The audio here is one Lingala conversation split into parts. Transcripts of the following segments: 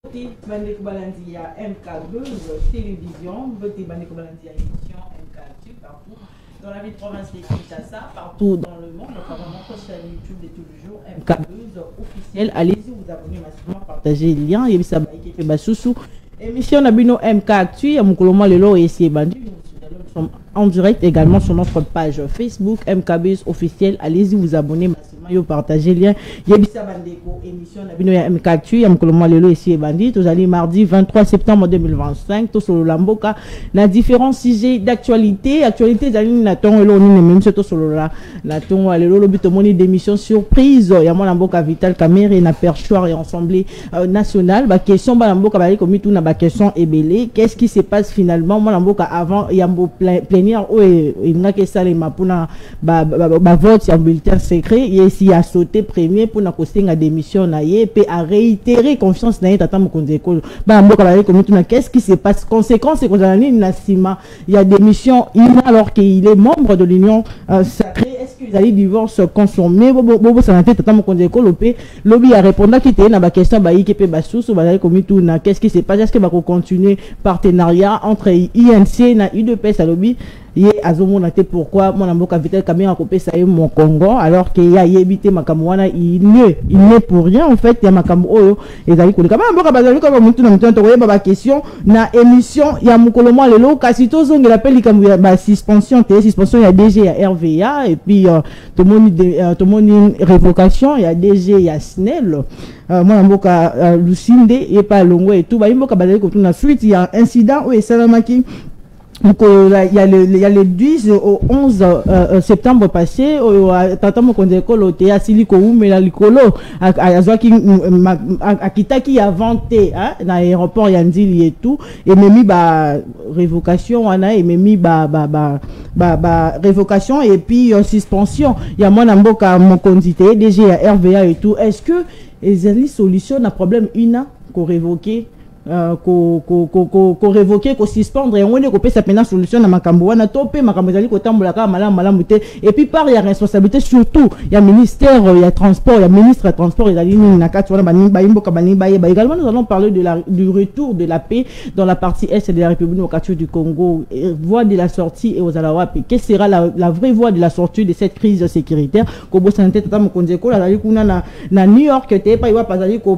Bandeko Balandia MK2, télévision, Voté Bandeko Balandia émission MK2 partout dans la ville de province de Kinshasa, partout dans le monde, notamment notre chaîne YouTube de tous les jours, MK2 officiel. Allez-y, vous abonnez massivement, partagez le lien. Et ça va équiper Bassousou. Émission Nabino MK2, à Moukoloma Lelo et Essie Bandu. Nous sommes en direct également sur notre page Facebook MKBus officiel. Allez-y, vous abonnez massivement. Yo partager lien Yebisa Bandeko émission Nabino ya MK2 ya Mkoloma Lelo ici et Bandi. Tous allez mardi 23 septembre 2025 tous sur le Lamboka na différents sujets d'actualité zali na tongo lo ni même surtout sur la tongo Lelo lo bitomoni d'émission surprise ya mon Lamboka Vital Camere na perchoir et assemblée nationale ba question ba Lamboka ba comme tout na ba question ebelé qu'est-ce qui se passe finalement mon Lamboka avant yambo plénière ou il n'a que ça les mapuna ba vote ya bulletin secret si a sauté premier pour na kostenga démission na ye pe a réitérer confiance na ye tata mokonzi ekolo ba mboka ba comme tout na qu'est-ce qui se passe conséquence ko zalani na sima il y a démission alors qu'il est membre de l'union sacrée. Est-ce qu'ils allaient divorce consommé bobo santé tata mokonzi ekolo pe lobby a répondre qui était na ba question ba yike pe basusu ba comme tout na qu'est-ce qui se passe, est-ce que va continuer partenariat entre INC na UDPS à lobby ye azomona te pourquoi mon amboka Vital Camere a coupé ça mon Congo alors qu'il y a yebité makamwana il n'est pour rien en fait ya makambo oyo ezali koleka ba mboka bazali ko mutu na mutu to yeba ba question na émission ya Mkoloma Lelo kasi to zongela pe likambo ya ba suspension ya DG ya RVA et puis to moni révocation ya DG ya SNEL mon amboka Lucinde et pas longo et tout ba mboka bazali ko na suite ya incident ou esalamaki. Donc, il y a le 10 au 11 septembre passé, tata mokonzi ekolo te asiliko umela likolo azwaki akitaki inventé na aéroport ya Nzili et tout et memi ba révocation wana et memi ba révocation et puis suspension ya mwana mboka mokonzi te DG ya RVA et tout. Est-ce que ezali solution na problème ina ko révoquer ko révoquer ko suspendre et on est ko pesa pena solution na makambo wana topé makambo zali ko tambola ka malamu te et puis par ya responsabilité surtout ya ministère ya transport ya ministre ya transport ezali na kati wana ba imboka ba également nous allons parler du retour de la paix dans la partie est de la République démocratique du Congo, voie de la sortie et aux alawapi quelle sera la vraie voie de la sortie de cette crise sécuritaire ko bo santé tata mokonzi ko la kuna na New York te pa iwa pazali ko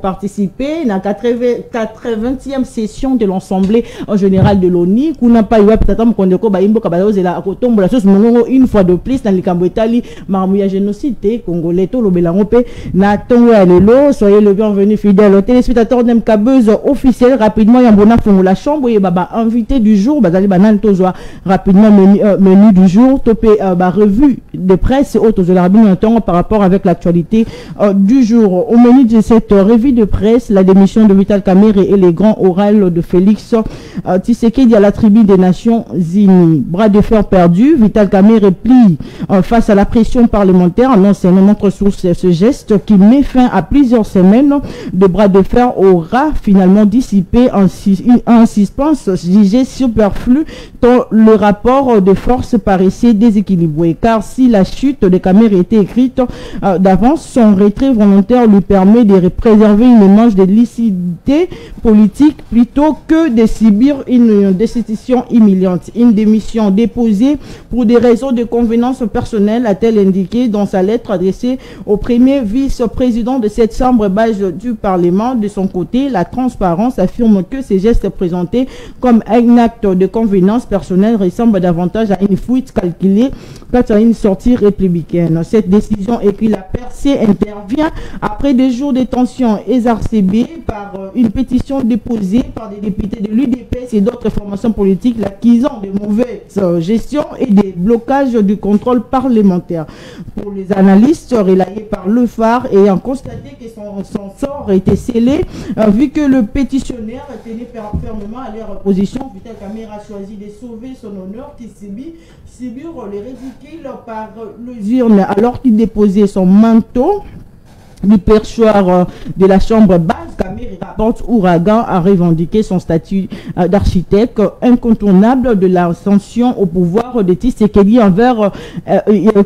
participer la 80e session de l'Assemblée générale de l'ONU kuna pa iwa peut-être mkondeko ba imboka ba ozela kotombo la chose mongo une fois de plus dans likambo etali marmu ya génocide congolais to lobelango pe na tongo ya lelo. Soyez le bienvenu fidèle téléspectateurs d'MKBuzz officiel. Rapidement yambona fongo la chambre et baba invité du jour bazali banan tozwa rapidement menu du jour topé ba revue de presse auto de la tongo par rapport avec l'actualité du jour. Au menu de cette revue de presse, la démission de Vital Camere et les grands orales de Félix Tshisekedi à la tribune des Nations Unies. Bras de fer perdu, Vital Camere plie face à la pression parlementaire. Annonce notre source ce geste qui met fin à plusieurs semaines de bras de fer aura finalement dissipé un suspense jugé superflu dont le rapport de force paraissait déséquilibré. Car si la chute de Camere était écrite d'avance, son retrait volontaire lui permet de préserver une image de lucidité politique plutôt que de subir une destitution humiliante. Une démission déposée pour des raisons de convenance personnelle, a-t-elle indiqué dans sa lettre adressée au premier vice-président de cette chambre basse du Parlement. De son côté, la transparence affirme que ces gestes présentés comme un acte de convenance personnelle ressemblent davantage à une fuite calculée qu'à une sortie républicaine. Cette décision et puis la percée intervient après des jours de tensions exacerbées par une pétition déposée par des députés de l'UDPS et d'autres formations politiques l'accusant de mauvaise gestion et des blocages du contrôle parlementaire. Pour les analystes relayés par Le Phare ayant constaté que son sort était scellé, vu que le pétitionnaire tenait fermement à leur position, Vital Camere a choisi de sauver son honneur qui subit les ridicules par les urnes alors qu'il déposait son manteau du perchoir de la chambre basse. Camere rapporte Ouragan a revendiqué son statut d'architecte incontournable de l'ascension au pouvoir part de Tshisekedi envers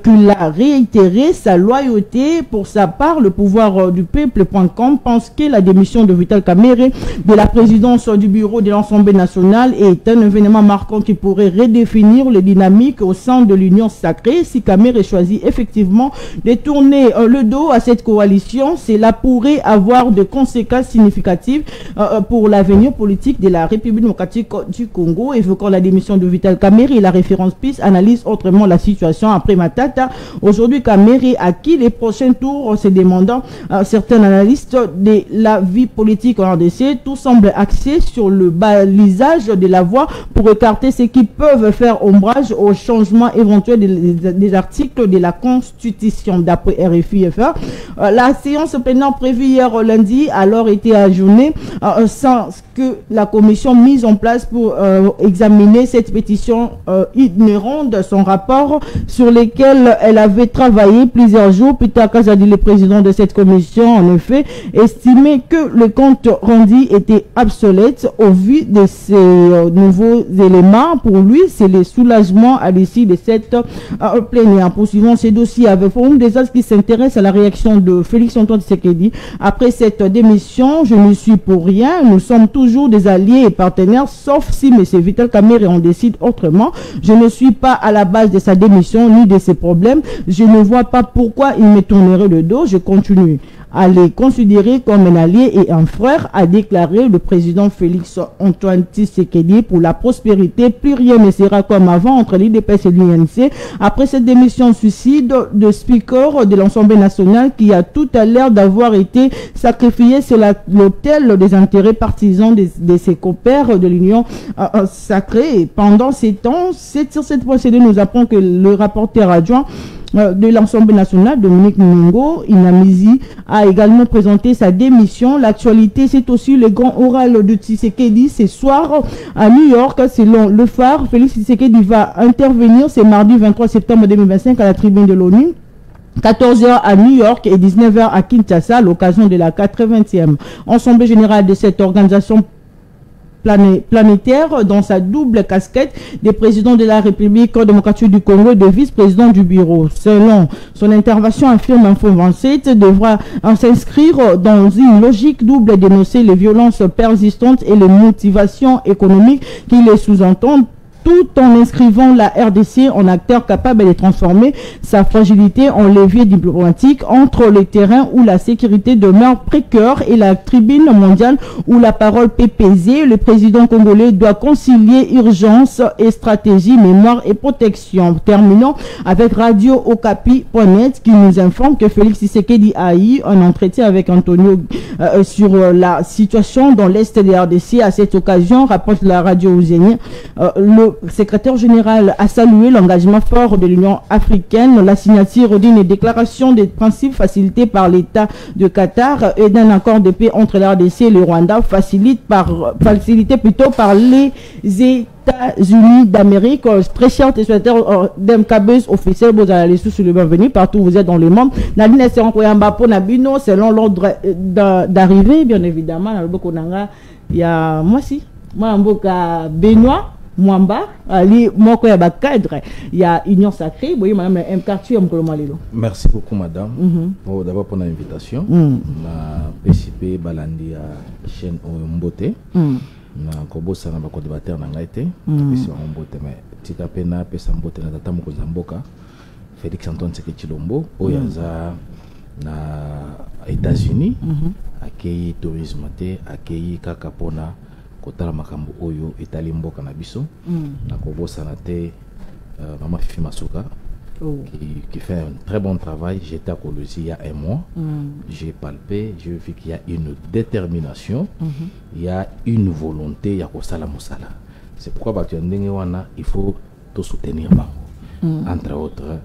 qu'il a réitéré sa loyauté. Pour sa part, le pouvoir du peuple.com pense que la démission de Vital Kamerhe de la présidence du bureau de l'Assemblée nationale est un événement marquant qui pourrait redéfinir les dynamiques au sein de l'Union sacrée. Si Kamerhe choisit effectivement de tourner le dos à cette coalition, cela pourrait avoir de conséquences significatives pour l'avenir politique de la République démocratique du Congo. Évoquant la démission de Vital Kamerhe, la référence PIS analyse autrement la situation après Matata. Aujourd'hui, Kamerhe a qui les prochains tours, se demandant certains analystes de la vie politique en RDC. Tout semble axé sur le balisage de la voie pour écarter ceux qui peuvent faire ombrage au changement éventuel des articles de la Constitution. D'après RFI-FR, la séance plénière prévue hier lundi a alors été ajournée sans que la commission mise en place pour examiner cette pétition ignorant de son rapport sur lequel elle avait travaillé plusieurs jours. Peter Kazadi, le président de cette commission, en effet, estimait que le compte rendu était obsolète au vu de ces nouveaux éléments. Pour lui, c'est le soulagement à l'issue de cette plénière. Poursuivons ces dossiers avec Forum des As qui s'intéresse à la réaction de Félix Antoine Tshisekedi. Après cette démission, je ne suis pour rien. Nous sommes toujours des alliés et partenaires, sauf si M. Vital Kamerhe en décide autrement. Je ne suis pas à la base de sa démission ni de ses problèmes. Je ne vois pas pourquoi il me tournerait le dos. Je continue à les considérer comme un allié et un frère, a déclaré le président Félix Antoine Tshisekedi. Pour la prospérité, plus rien ne sera comme avant entre l'IDPS et l'UNC. Après cette démission suicide de speaker de l'Assemblée nationale qui a tout à l'air d'avoir été sacrifié sur l'autel des intérêts partisans de ses compères de l'Union sacrée. Pendant ces temps, sur cette procédure, nous apprend que le rapporteur adjoint de l'Assemblée nationale, Dominique Mungo Inamizi, a également présenté sa démission. L'actualité, c'est aussi le grand oral de Tshisekedi ce soir à New York. Selon le phare, Félix Tshisekedi va intervenir ce mardi 23 septembre 2025 à la tribune de l'ONU. 14h à New York et 19h à Kinshasa à l'occasion de la 80e Assemblée générale de cette organisation planétaire dans sa double casquette des présidents de la République démocratique du Congo et de vice-président du bureau. Selon son intervention, affirme Info 27, devra s'inscrire dans une logique double et dénoncer les violences persistantes et les motivations économiques qui les sous-entendent, tout en inscrivant la RDC en acteur capable de transformer sa fragilité en levier diplomatique entre le terrain où la sécurité demeure précaire et la tribune mondiale où la parole peut peser. Le président congolais doit concilier urgence et stratégie, mémoire et protection. Terminons avec Radio Okapi.net qui nous informe que Félix Tshisekedi a eu un entretien avec Antonio sur la situation dans l'est de la RDC. À cette occasion, rapporte la radio ouzénienne, le secrétaire général a salué l'engagement fort de l'Union africaine, la signature d'une déclaration des principes facilitée par l'État de Qatar et d'un accord de paix entre la RDC et le Rwanda facilité plutôt par les États-Unis d'Amérique. Très chers téléspectateurs d'MKBS officiel, vous allez sur le bienvenu partout où vous êtes dans le monde. Nadine est en pour Nabino selon l'ordre d'arrivée, bien évidemment. Il y a moi aussi, moi Benoît Mwamba, Ali Moko ya cadre, il y a Union Sacrée, vous voyez madame M4 Merci beaucoup madame d'abord pour l'invitation. Na PCP Balandi à chaîne Mbote. Na kobosa na bako débatteur na ngaite, PCP Mbote mais tika pena pesa Mbote na tata moko zamboka. Félix Antoine Tshisekedi Tshilombo oyaza na États-Unis, accueilli tourisme te, accueilli kaka pona kotala makambo oyo etali mboka na biso na kobosa na te Maman Fifi Masuka qui fait un très bon travail. J'étais à Colosie il y a un mois, j'ai palpé, j'ai vu qu'il y a une détermination, il y a une volonté, il y a kosala mosala. C'est pourquoi il faut tout soutenir entre autres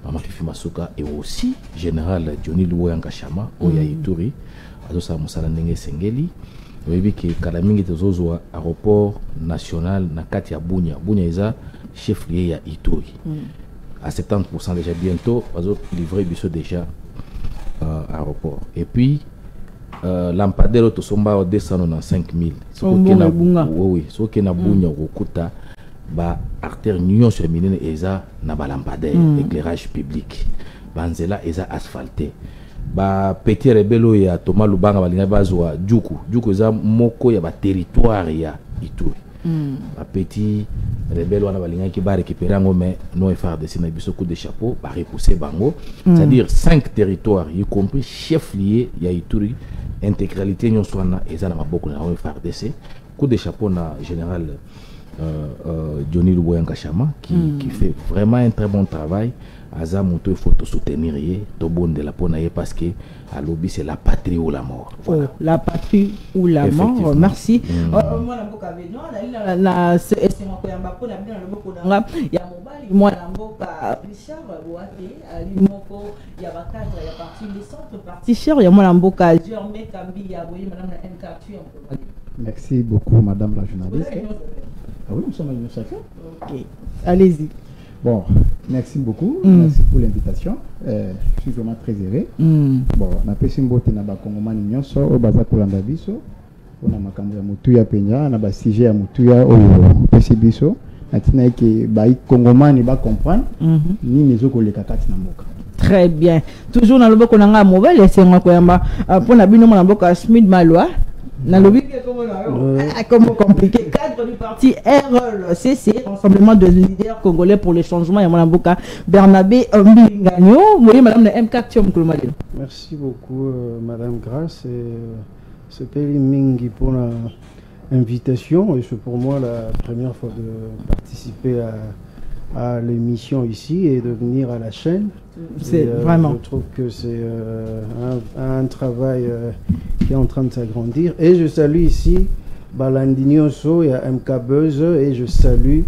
Maman Fifi Masuka et aussi général Johnny Louanga Chama oya Ituri azosa mosala ndenge sengeli. Vous voyez que Kalamingi Tezozwa, aéroport national, Nakati à Bunya. Bunya est chef-lieu à Ituri. À 70% déjà, bientôt, on va livrer déjà aéroport. Et puis, Lampadero Tosomba 295 000. Oui, ce qui est Bunya, Okuta, ba artère union sur minene eza na ba lampadaire éclairage public banzela eza asphalté ba petit rebelo ya Thomas Lubanga balinga bazwa juku eza moko ya ba territoire ya Ituri ba petit rebelo wana balinga ki ba récupérer ngo mais non FARDC na biso coup de chapeau ba repousser bango c'est-à-dire 5 territoires y compris chef lié ya Ituri intégralité nyonso wana eza na maboko na FARDC coup de chapeau na général Johnny Luboya Nkashama qui fait vraiment un très bon travail. Aza Mouto, il faut te soutenir, to bon de la ponaye parce que à lobby c'est la patrie ou la mort. Voilà. Oh, la patrie ou la mort. Merci. Moi la mboka beno na c'est moi ko yamba ko na bien le moko nga ya mobali moi la mboka Richard Boate ali moko ya ba cadre ya parti les centres parti cher ya moi la mboka Germain Kambi ya boye madame la MK. Merci beaucoup madame la journaliste. Ah oui, nous sommes à l'Union sacrée. OK. Allez-y. Bon, merci beaucoup. Merci pour l'invitation. Je suis vraiment très heureux. Bon, na pesi mbote na ba Kongomani nyonso o baza kolanda biso. On a makambo ya mutu ya penya na ba sujet ya mutu ya oyo pesi biso. Atina ke ba Kongomani ba comprendre ni mezo koleka kati na mboka. Très bien. Toujours na loboko na nga mobile c'est ngwa ko yamba pona bino na mboka Smith Malwa. Comment compliqué. Cadre du parti RLCC, Rassemblement de leaders congolais pour le changement. Yamanaboka Bernabé Mbingagno. Vous voyez, madame la MK. Merci beaucoup, madame Grace. C'est Peli Mingi pour l'invitation. Et c'est pour moi la première fois de participer à l'émission ici et de venir à la chaîne. C'est vraiment. Je trouve que c'est un travail qui est en train de s'agrandir. Et je salue ici Balandinioso et MK Buzz et je salue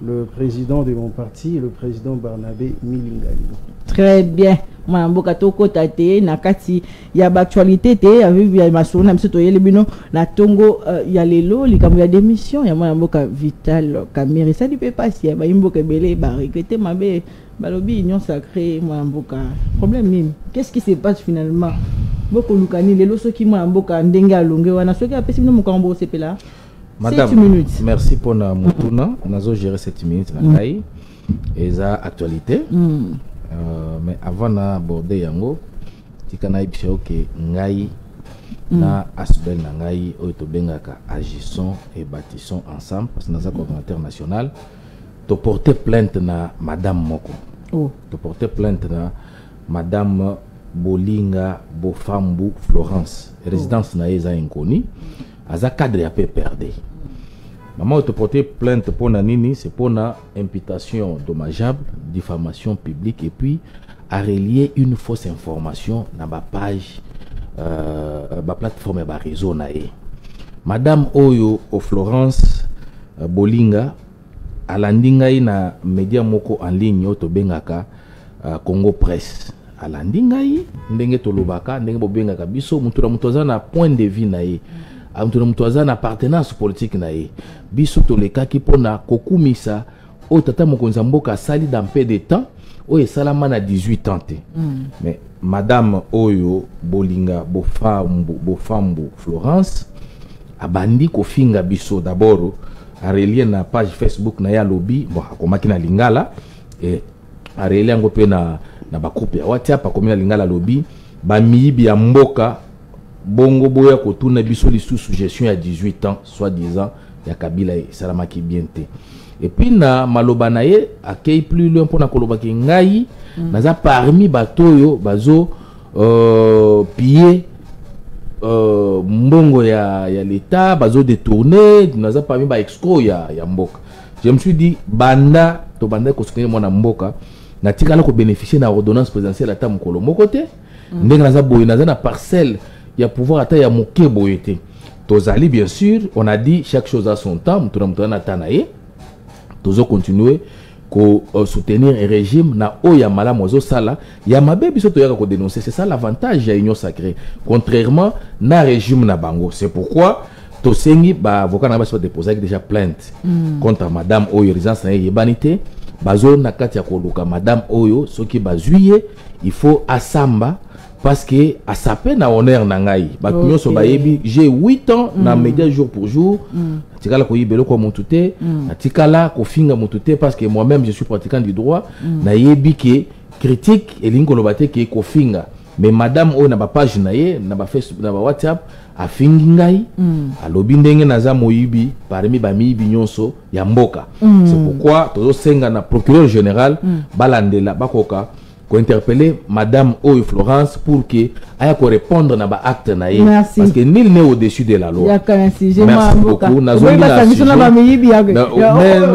le président de mon parti, le président Barnabé Milingani. Très bien. Moi, mboka toko tate nakati ya actualité te avec ya masona mso toyele bino na tongo ya lelo likambo ya démission ya moi mboka Vital Kamerhe ça ne peut pas si ba mboka belé ba regretter mabe balobi union sacrée moi mboka problème mime qu'est-ce qui se passe finalement boko lukani lelo soki moi mboka ndenge alonge wana soki apesi bino mokambo sepela. Madame, merci pour la mutuna. Nous avons géré 7 minutes na kai. Eza actualité. Mais avant d'aborder yango, tikana ibisho ke ngai na asbel na ngai oto bengaka agissons et bâtissons ensemble parce que nous avons coordinateur national to porter plainte na madame Moko. To porter plainte na madame Bolinga Bofambu Florence, résidence na eza inconnue. Aza cadre a peu perdé. Maman te porter plainte pour Nanini, c'est pour une imputation dommageable, diffamation publique et puis à relier une fausse information dans ma page, ma plateforme et ma réseau nae. Madame Oyo au Florence Bolinga à landinga na média moko en ligne au bengaka Congo Presse. À landinga ndenge tolobaka ndenge bobengaka biso mutura na point de vue nae. Amtoza na appartenance politique na ye biso to le kaki pona kokumisa o tata mokonza mboka sali dans peu de temps o esalama na 18 ans te mais madame Oyo Bolinga Bofambu Florence abandi kofinga biso d'abord a relier na page Facebook na ya lobby bon akomaki na lingala et a relier ngo pe na ba groupe ya WhatsApp akomi na lingala lobby ba miyibi ya mboka bongo boya kotuna biso lisusu gestion ya 18 ans soi-disant ya Kabila salamaki bien te et puis na maloba na ye akei plus loin pona koloba ki ngai naza parmi batoyo bazo piller mbongo ya l'état bazo détourner naza parmi ba escroc ya mboka. Je me suis dit banda to banda ko soutenir mona mboka na tikala ko bénéficier na ordonnance présidentielle ata mokolo moko te ndenge naza boye naza na parcelle. Il y a pouvoir à taille à moquer boyete. Tozali bien sûr, on a dit chaque chose à son temps. Moutouna tanae. Tozo continuer ko soutenir un régime na oya mala mozo sala. Ya mabe biso toyaka ko dénoncer. C'est ça l'avantage de l'union sacrée. Contrairement na régime na bango. C'est pourquoi Tosengi ba avocat na ba déposer déjà plainte contre madame Oyo résidence na yebanité. bazo na kati ya koluka madame oyo soki bazuye il faut asamba parce que asapé na honneur na ngai bato nyonso bayebi j'ai 8 ans na média jour pour jour atikala ko yibelo ko montute atikala ko finga montute parce que moi-même je suis pratiquant du droit na yebi ke critique elingo lobate ke ko finga mais madame oyo na ba page na ye na ba Facebook na ba WhatsApp afingi ngai alobi ndenge naza moyibi parmi ba miyibi nyonso ya mboka c'est pourquoi tozo senga na procureur général balandela bakoka ko interpeller madame Oyo Florence pour que aya ko répondre na ba acte na ye parce que nul n'est au-dessus de la loi. Merci beaucoup. Nazongi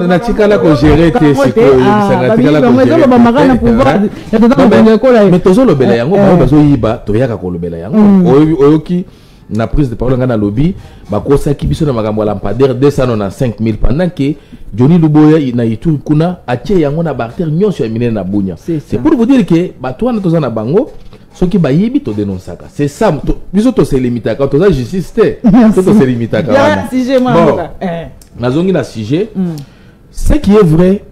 na tikala ko gérer te siko sanga tikala ko gérer mais tozo lobela yango bazo yiba to yaka ko lobela yango oyoki na prise de parole ngana lobby bakosa kibiso na magambo la lampadaire 295,000 pendant que Johnny Luboya na Ituri kuna atie yango na barter nyonso ya minene na bunya. C'est pour vous dire que batwana toza na bango soki bayibi to dénonçaka. C'est ça biso to se limitaka to za justice te to se limitaka wana. Bon, nazongi na sujet ce qui est vrai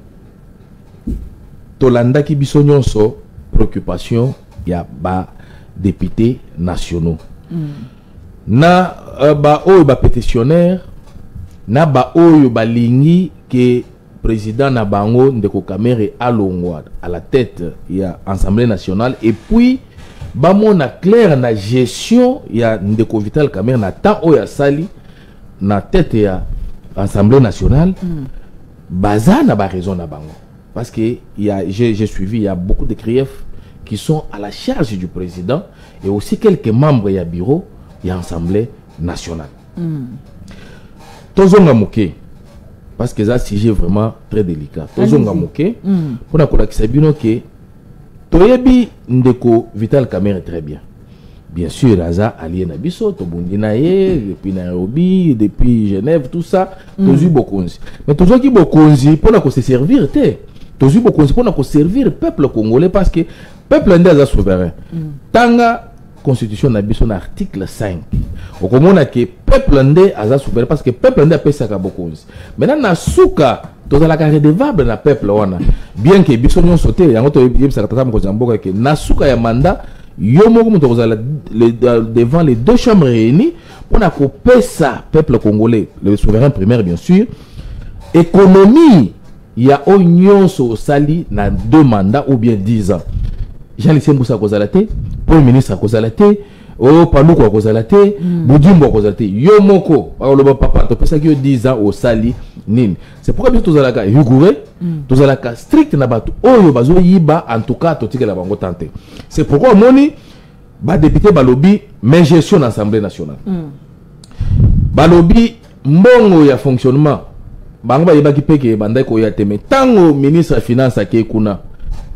tolanda ki biso nyonso préoccupation ya ba députés nationaux. Na ba oyo ba pétitionnaire na ba oyo ba lingi que président na bango ndeko Kamere alongwa à la tête ya Assemblée nationale et puis ba mona clair na gestion ya ndeko Vital Kamere na temps oyo sali na tête ya Assemblée nationale baza na ba raison na bango parce que j'ai suivi il y a beaucoup de griefs qui sont à la charge du président et aussi quelques membres ya bureau et Assemblée nationale. Tozonga moké parce que ça sujet vraiment très délicat. Tozonga moké pour na kola kisabino ke toyebi ndeko Vital Kamere très bien. Bien sûr Raza allié na biso to bundina ye depuis Nairobi, depuis Genève tout ça, tozu bokonzi. Mais tozo ki bokonzi pour na ko se servir te. Tozu bokonzi pour na ko servir peuple congolais parce que peuple ndeza souverain. Tanga constitution na biso na article 5 okomona ke peuple ndé aza souverain parce que peuple ndé apesaka bokonzi maintenant na suka tozalaka redevable na peuple wana bien que biso nyonso te yango toyebisaka tata mokonzi ya mboka ke na suka ya mandat yo moko moto kozala devant les deux chambres réunies mpona kopesa peuple congolais le souverain primaire bien sûr économie ya oyo nyonso osali na 2 mandats ou bien 10 ans. Jean-Lucien Moussa kozala te, Premier ministre kozala te, o Paluku kozala te, Budimbo kozala te. Yo moko, ba papa to pesa ki yo 10 ans au sali nini. C'est pourquoi biso tozala ka rigoureux, tozala ka strict na bato oyo bazo yiba en tout cas to tikela bango tante. C'est pourquoi moni ba député balobi mais gestion de l'Assemblée nationale. Balobi mbongo ya fonctionnement. Bango ba yebaki peke bandai ko ya teme. Tango ministre finance ake kuna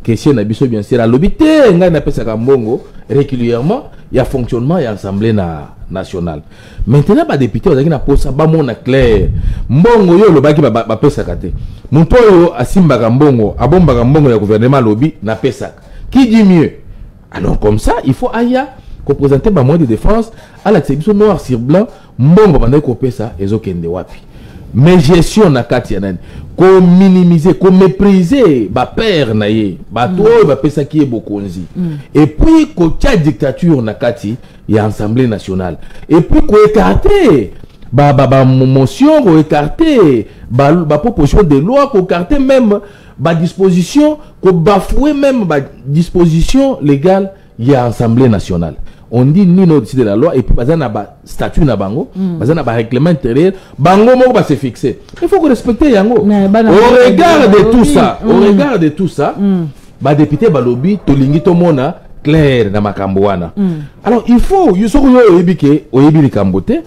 question na biso bien sûr la lobité ngai na pesa ka mbongo régulièrement il y a fonctionnement ya Assemblée nationale. Maintenant ba député ozaki na posa ba mona clair mbongo yo lobaki ba pesa ka te muntu oyo asimba ka mbongo abomba ka mbongo ya gouvernement lobi na pesa qui dit mieux. Alors comme ça il faut aya ko présenter ba moyen de défense à la télévision noir sur blanc mbongo bandai ko pesa ezokende wapi. Mais gestion na kati ya nani ko minimiser ko mépriser ba père na ye ba to ba pesa ki e bokonzi et puis ko tia dictature na kati ya Assemblée nationale et puis ko écarter ba motion ko écarter ba proposition de loi ko écarter même ba disposition ko bafouer même ba disposition légale ya Assemblée nationale. On dit ni au-dessus de la loi et puis bazana ba statut na bango bazana ba règlement intérieur bango moko ba se fixer. Il faut que respecter yango au regard de tout ça au regard de tout ça ba député balobi to lingi to mona clair na makambo wana. Alors il faut yusoko yo oyebike oyebi likambote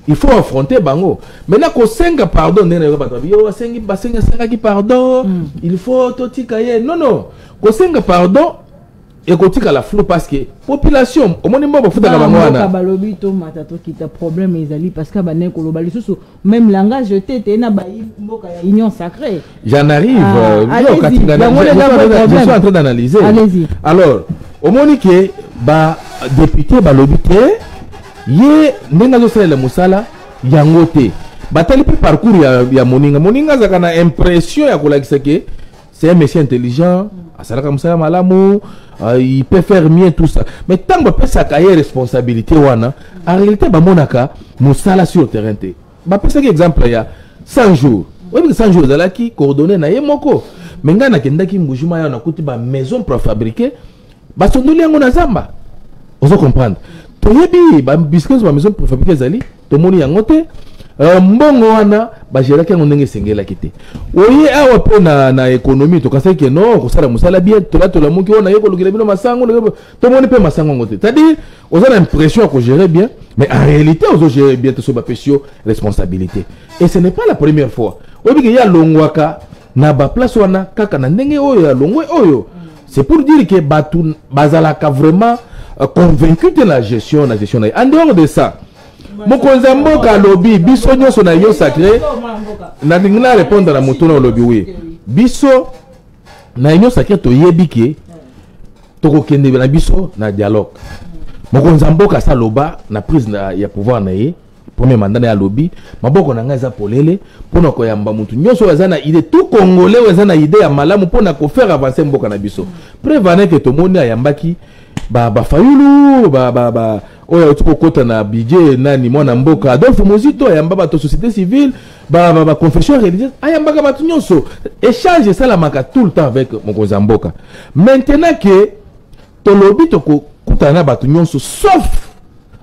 il faut affronter bango. Maintenant ko senga pardon ndena yo bato yo senga ki pardon il faut totika ye non ko senga pardon et quand tu as la flou parce que population au monde mbo futa ka bangwana balobi to matato kita problème ezali parce que bané ko lobali susu même langage tete na ba mboka ya union sacrée. J'en arrive yo katinga je suis en train d'analyser. Alors au monde que ba député balobi te ye ndenga zo sala musala yango te batali pe parcours ya moninga zakana impression ya kolakisa ke c'est un monsieur intelligent, il peut faire mieux tout ça. Mais tant que peut sa carrière responsabilité, en réalité, monaka, moussala sur le terrain. Par exemple, il y a 100 jours. Oui, 100 jours, il y a qui coordonné na yemoko. Mais il y a qui mboujima ya na kuti ba maison pour fabriquer. Ba sondoli yango na zamba. Vous comprenez? Toyebi ba biscuits ba maison pour fabriquer zali. Tomoni yango te. Mbongo wana ba géré ki ndenge sengela kité. Oye awa pe na économie to kasai ke non ko sala musala bien to la muki wana yeko lukile bino masango to moni pe masango ngote. C'est-à-dire on a l'impression qu'on gère bien mais en réalité on gère bien tout ce ba pesio responsabilité. Et ce n'est pas la première fois. Obi ke ya longwaka na ba place wana kaka na ndenge oyo ya longwe oyo. C'est pour dire que batu bazalaka vraiment convaincu de la gestion en dehors de ça. Mokonza mboka lobby biso nyonso na yo sacré na ndingina répondre na motuna lobby oui biso na yo sacré to yebike to kokende na biso na dialogue mokonza mboka sa loba na prise ya pouvoir na ye premier mandat ya lobby maboko na nga za polele pona ko yamba mutu nyonso wazana idée tout congolais wazana idée ya malamu pona ko faire avancer mboka na biso prévenez que to moni ayambaki ba fayulu ba oya tuko kota na budget nani mwana mboka Adolphe Mozito ayamba ba to société civile ba confession religieuse ayamba ka batu nyonso échange ça la maka tout le temps avec mokonza mboka maintenant que to lobby to ko kutana batu nyonso sauf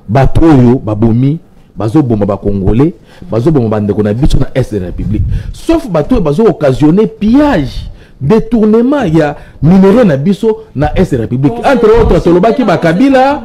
batu oyo babomi bazo bomba ba congolais bazo bomba ndeko na biso na est de la République sauf batu bazo occasionner pillage détournement il y a minéraux na biso na est république entre autres tolobaki ba Kabila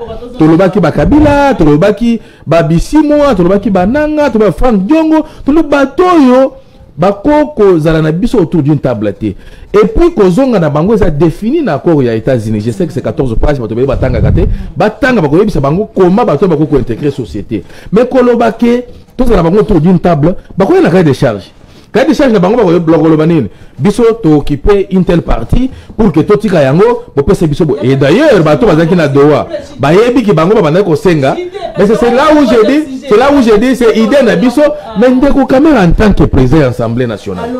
tolobaki ba Bisimo tolobaki ba Nanga tolobaki Frank Diongo tolobaki toyo bakoko zala na biso autour d'une table et puis kozonga na bango ça défini na accord ya États-Unis je sais que c'est 14 pages batobeli batanga kate batanga bakoyebisa bango comment bato bakoko intégrer société mais kolobaki to zala bango autour d'une table bakoya na cahier de charge. Quand des charges de bango ba bloquer le banil biso to occuper une telle partie pour que to tika yango bo pese biso et d'ailleurs bato bazaki na doa ba yebi ki bango ba banda ko senga mais c'est là où j'ai dit c'est idée na biso mais ndeko Kamera en tant que président de l'Assemblée nationale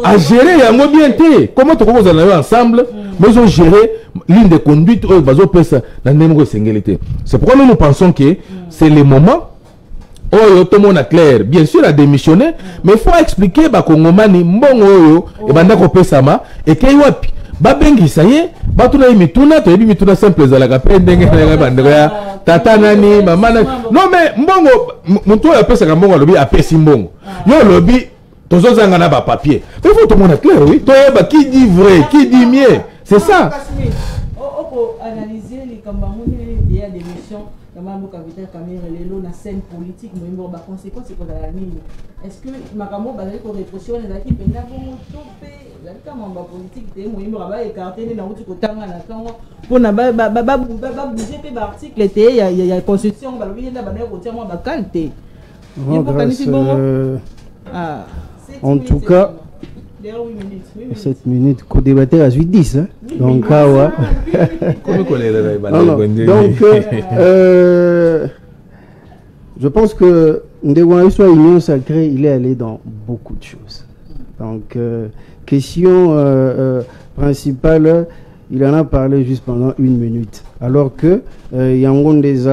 a gérer yango bien té comment to ko zana ensemble mais ils ont géré ligne de conduite au bazo pesa na ndemo sengelité c'est pourquoi nous pensons que c'est le moment. Oyo tout le monde est clair, bien sûr a démissionné, mais il faut expliquer ba Kongomani mbongo oyo e banda ko pesama et ke wapi ba bengi saye ba tuna mituna to yebi mituna simple za la kapende ndenge na banda ya tata nani mama non mais mbongo mutu ya pesa ka mbongo lobi apesi mbongo yo lobi tozo zanga na ba papier il faut tout le monde est clair oui to yeba qui dit vrai qui dit mieux c'est ça analyser les cambamoni il y a des missions Mambo Capital Kamera lelo na scène politique mo ba conséquences ko la nini est-ce que makambo ba ko répression les qui penda ko topé la kamamba politique te mo ba écarter na uti ko tanga na kango pona ba bouger pe ba article te ya constitution ba lobi na ba na ko tia mo ba qualité en tout cas 7 minutes qu'on débattait à 8-10 hein? Donc je pense que Ndewani soit union sacrée il est allé dans beaucoup de choses donc question principale il en a parlé juste pendant 1 minute alors que il y a des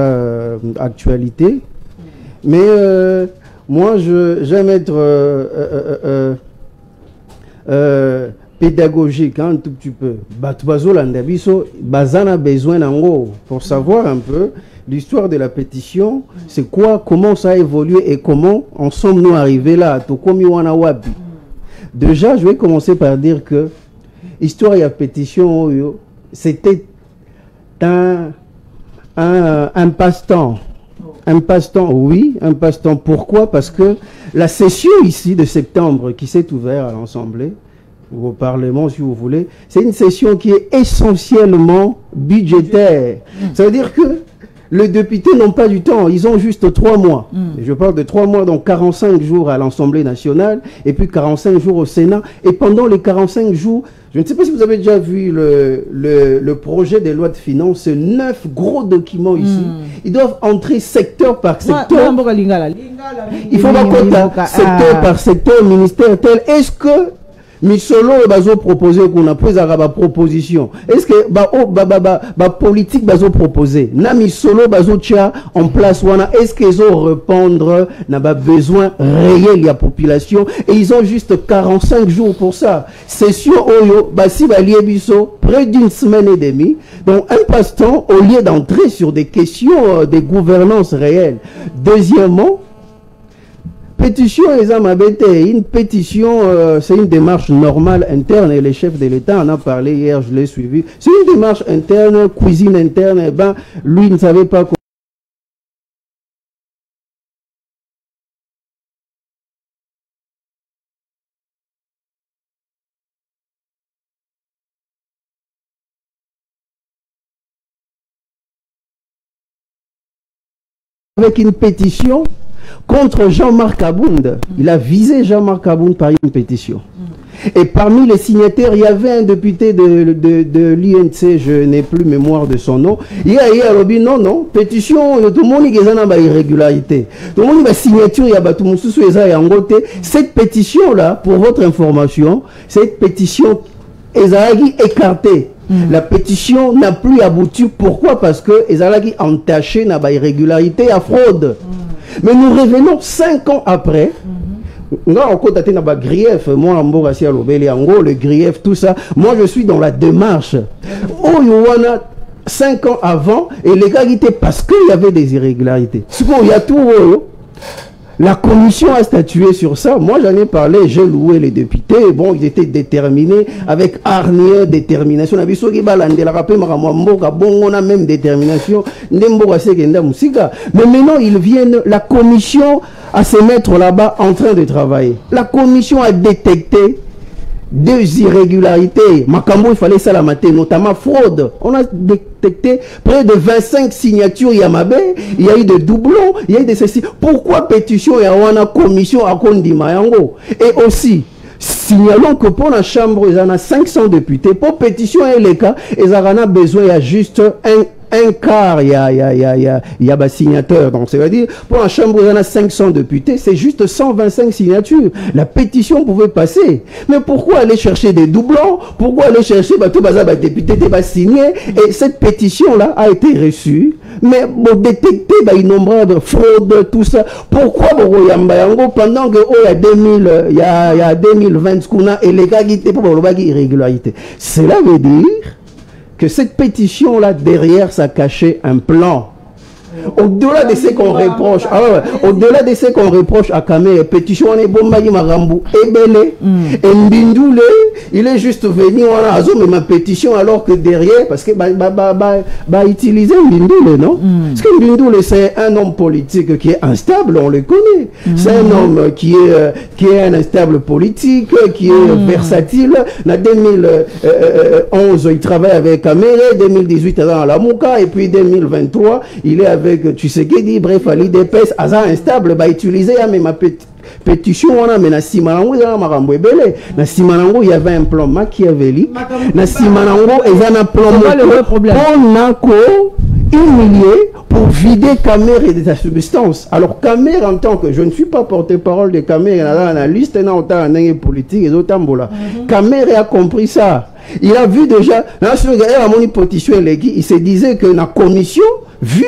actualités mais moi j'aime être pédagogique un tout petit peu. Bazana besoin d'ango pour savoir un peu l'histoire de la pétition, c'est quoi, comment ça a évolué et comment en sommes-nous arrivés là. Déjà, je vais commencer par dire que l'histoire de la pétition, c'était un passe-temps. Un passe-temps, oui, un passe-temps. Pourquoi? Parce que la session ici de septembre qui s'est ouverte à l'Assemblée, ou au Parlement si vous voulez, c'est une session qui est essentiellement budgétaire. Ça veut dire que les députés n'ont pas du temps, ils ont juste 3 mois. Et je parle de 3 mois, donc 45 jours à l'Assemblée nationale et puis 45 jours au Sénat. Et pendant les 45 jours, je ne sais pas si vous avez déjà vu le projet des lois de finances, c'est 9 gros documents ici. Ils doivent entrer secteur par secteur. Il faut voir secteur par secteur, ministère tel. Est-ce que Misolo bazo proposer qu'on a posé à proposition. Est-ce que ba politique bazo proposer na misolo bazo tia en place wana est-ce qu'ils ont répondre na ba besoin réel de la population et ils ont juste 45 jours pour ça. Session oyo basi balie biso près d'une semaine et demie. Donc un passe-temps au lieu d'entrer sur des questions de gouvernance réelle. Deuxièmement, pétition une pétition, c'est une démarche normale interne et les chefs de l'État en a parlé hier, je l'ai suivi. C'est une démarche interne, cuisine interne, et ben lui ne savait pas comment. Avec une pétition contre Jean-Marc Abound. Il a visé Jean-Marc Abound par une pétition. Et parmi les signataires, il y avait un député de l'INC, je n'ai plus mémoire de son nom. Il y a Robi, non, pétition, tout le monde a irrégularité. Tout le monde a signature, il y a tout le monde. Cette pétition-là, pour votre information, cette pétition est écartée. La pétition n'a plus abouti. Pourquoi? Parce que Ezalagi entaché n'a pas irrégularité à fraude. Mais nous revenons 5 ans après. Grief, moi, le grief, tout ça. Moi, je suis dans la démarche. Oh, Yowana, 5 ans avant, et l'égalité parce qu'il y avait des irrégularités. Il y a tout. La commission a statué sur ça. Moi, j'en ai parlé, j'ai loué les députés. Bon, ils étaient déterminés avec hargne, détermination. On a même détermination. Mais maintenant, ils viennent, la commission à se mettre là-bas en train de travailler. La commission a détecté 2 irrégularités. Makambo, il fallait ça la mater, notamment fraude. On a détecté près de 25 signatures Yamabe. Il y a eu des doublons, il y a eu des ceci. Pourquoi pétition et une commission à Kondi Mayango? Et aussi, signalons que pour la Chambre, il y en a 500 députés. Pour pétition et les cas, ils en ont besoin, il y a juste un quart, il y a des signateurs. Donc, ça veut dire, pour la Chambre, il y en a 500 députés, c'est juste 125 signatures. La pétition pouvait passer. Mais pourquoi aller chercher des doublons? Pourquoi aller chercher, tout bazar, député, t'es pas signé? Et cette pétition-là a été reçue. Mais, pour détecter, innombrables fraudes, tout ça. Pourquoi, pendant que, il y a 2020, ce qu'on a, et les gars, qui étaient pour irrégularité. Cela veut dire que cette pétition-là, derrière, ça cachait un plan. Au-delà de ce qu'on reproche, au-delà de ce qu'on reproche à Kamé, pétition, on est bombardé Marambu, Ebele, Mbindoule, il est juste venu, on a azomé ma pétition, alors que derrière, parce que, utiliser Mbindoule, non? Parce que Mbindoule, c'est un homme politique qui est instable, on le connaît. C'est un homme qui est un instable politique, qui est versatile. En 2011, il travaille avec Kamé, 2018, il est dans la Mouka, et puis 2023, il est avec tu sais qui dit bref ali d'épaisse hasard instable utiliser mais ma pétition on a mais na simanango il y a marambo ebele na simanango il y avait un plan machiavélique na simanango il y a un plan on a humilié pour vider Kamere de sa substance. Alors Kamere, en tant que je ne suis pas porte-parole de Kamere, analyste, et politique et d'autres. Kamere a compris ça. Il a vu déjà, il se disait que la commission, vu,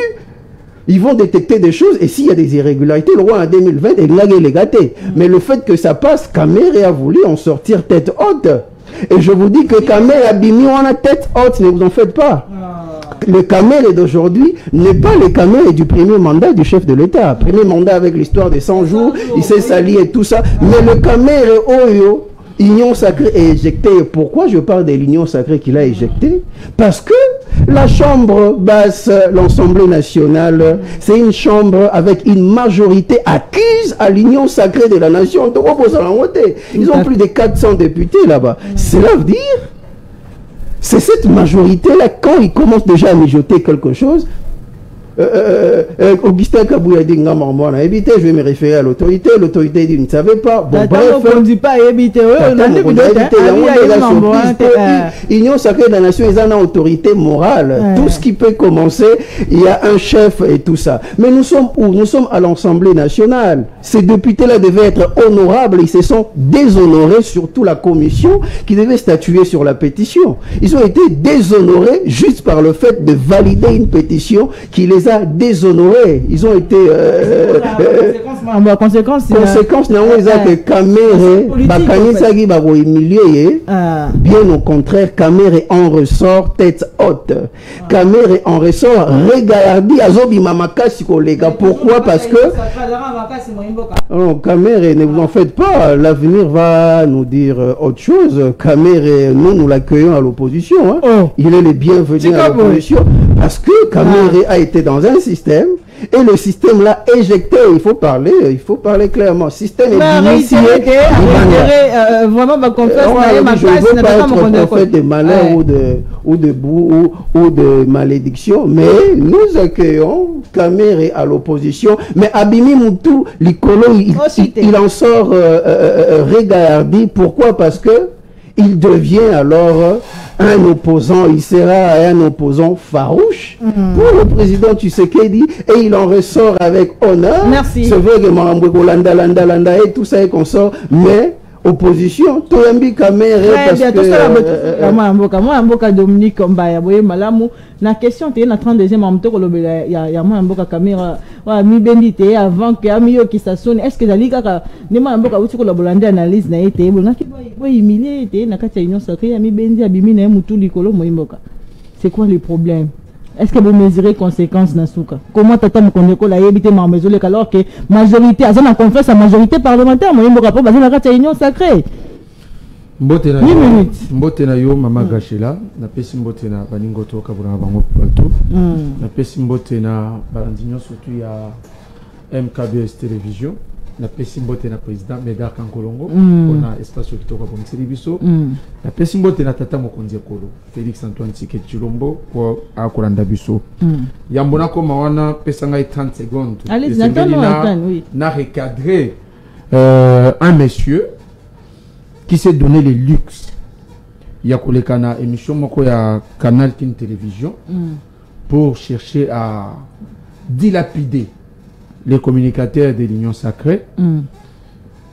ils vont détecter des choses et s'il y a des irrégularités, le roi en 2020, il est gâté. Mais le fait que ça passe, Kamere a voulu en sortir tête haute. Et je vous dis que Kamere a bimi, on a tête haute, ne vous en faites pas. Le Kamere d'aujourd'hui n'est pas le Kamere du premier mandat du chef de l'État. Premier mandat avec l'histoire des 100 jours, il s'est sali et tout ça. Mais le Kamere Oyo, Union sacrée est éjectée. Pourquoi je parle de l'Union sacrée qu'il a éjectée? Parce que la chambre basse, l'Assemblée nationale, c'est une chambre avec une majorité acquise à l'Union sacrée de la nation. Ils ont plus de 400 députés là-bas. Cela veut dire, c'est cette majorité-là, quand ils commencent déjà à mijoter quelque chose, Augustin Kabouya dit on a évité, je vais me référer à l'autorité. L'autorité dit, ne savait pas. Bon, bref. On ne dit pas éviter. Union sacrée de la nation, ils ont une autorité morale. Tout ce qui peut commencer, il y a un chef et tout ça. Mais nous sommes où? Nous sommes à l'Assemblée nationale. Ces députés-là devaient être honorables. Ils se sont déshonorés, surtout la commission qui devait statuer sur la pétition. Ils ont été déshonorés juste par le fait de valider une pétition qui les a déshonorés. Ils ont été conséquence que Kamere bakanisaki bako humilier bien au contraire Kamere en ressort tête haute. Kamere en ressort regardi azobi mamakasi kolega. Pourquoi? Parce que Kamere, ne vous en faites pas, l'avenir va nous dire autre chose. Kamere, nous l'accueillons à l'opposition, hein. Il est le bienvenu à l'opposition parce que Kamere a été dans un système et le système l'a éjecté. Il faut parler clairement. Système est initié. Vraiment, ma confiance. Je ne veux pas être prophète de malheur ou de malédiction, mais nous accueillons Kamere à l'opposition. Mais Abimi Moutou, l'icolo, il en sort regardi. Pourquoi? Parce que il devient alors un opposant, il sera un opposant farouche pour le président Tshisekedi et il en ressort avec honneur. Merci. C'est vrai que Maramboueko landa et tout ça et qu'on sort, mais opposition, Toyambi Kamere parce que... Moi, Mboka Dominique Mbaya, boye malamu. La question était na 32e en temps que ya moi Mboka Kamera wa mi bendite avant que amiyo qui s'assone. Est-ce que la liga ka ne moi Mboka uti ko la bolande analyse na été bon ki boy humilié était na kati ya union sacrée ya mi bendi abimi na mutu likolo mo Mboka. C'est quoi le problème? Est-ce que vous mesurez conséquences dans ce cas? Comment t'attends qu'on école à éviter ma maison alors que majorité, à la confiance à majorité parlementaire, moi, je rappelle, basé la union sacrée. Mbote na yo mama Gachela, na pesi mbote na baningoto kabura bango plateau. Na pesi mbote na balandinyo surtout ya MKBS télévision. Na pesi mbote na président Medar Kankolongo on a espace qui toka comme télévision. Na pesi mbote na tata mokonzi ekolo Félix Antoine Tshisekedi Tshilombo pour akolanda biso. Yambona koma wana pesa ngai 30 secondes. Allez, oui. Na recadrer un monsieur qui s'est donné le luxe. Il y a une émission moko ya Canal King Télévision pour chercher à dilapider les communicateurs de l'Union Sacrée.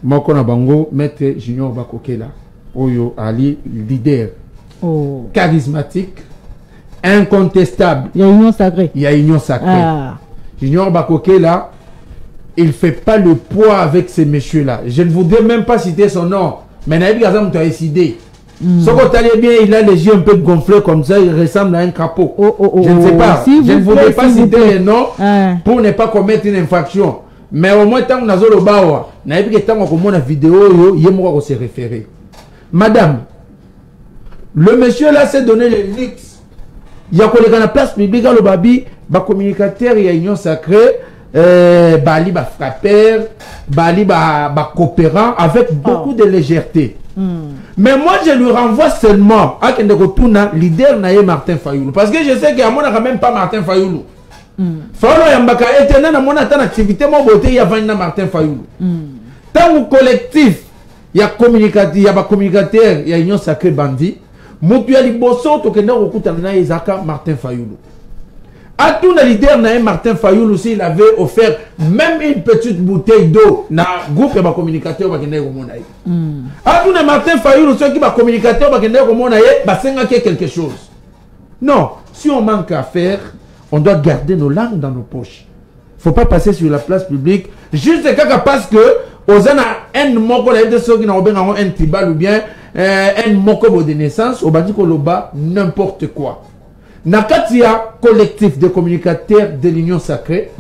Moko na bango Maître Junior Bakokela, Oyo Ali, leader charismatique, incontestable. Il y a Union Sacrée. Il y a Union Sacrée. Junior Bakokela, il fait pas le poids avec ces messieurs-là. Je ne voudrais même pas citer son nom. Mais Naïbi Gazam t'a décidé. Ce qu'on t'allait bien, il a les yeux un peu gonflés comme ça, il ressemble à un crapaud. Je ne sais pas. Je ne voudrais pas citer les noms pour ne pas commettre une infraction. Mais au moins, tant qu'on a le bawa, Naïbi tant qu'on a une vidéo, il y a moi se référer. Madame, le monsieur là s'est donné le luxe. Il y a qu'on la place publique, le babi, ba communicateur, il y a union sacrée. Bali ba frappeur, Bali ba coopérant avec beaucoup de légèreté. Mais moi je lui renvoie seulement à Kendekotuna, leader naye Martin Fayoulou. Parce que je sais qu'il y a quand même pas Martin Fayoulou. Fayoulou Yambaka éternel na mon activité, mon beauté, il y a Martin Fayoulou. Tant que collectif, il y a communicateur, il y a communicateur, il y a union sacrée bandit. Moutuya liboso to kenda kokutana Isaka Martin Fayoulou. À tout le leader, Martin Fayoulou aussi, il avait offert même une petite bouteille d'eau dans le groupe de communicateurs. À tout le Martin Fayoulou, ceux qui sont communicateurs, c'est quelque chose. Non, si on manque à faire, on doit garder nos langues dans nos poches. Il ne faut pas passer sur la place publique juste parce que aux un moko de ceux qui n'ont pas un tribal ou bien un moko de naissance, au bâti koloba n'importe quoi. Nakatia collectif de communicateurs de l'Union Sacrée.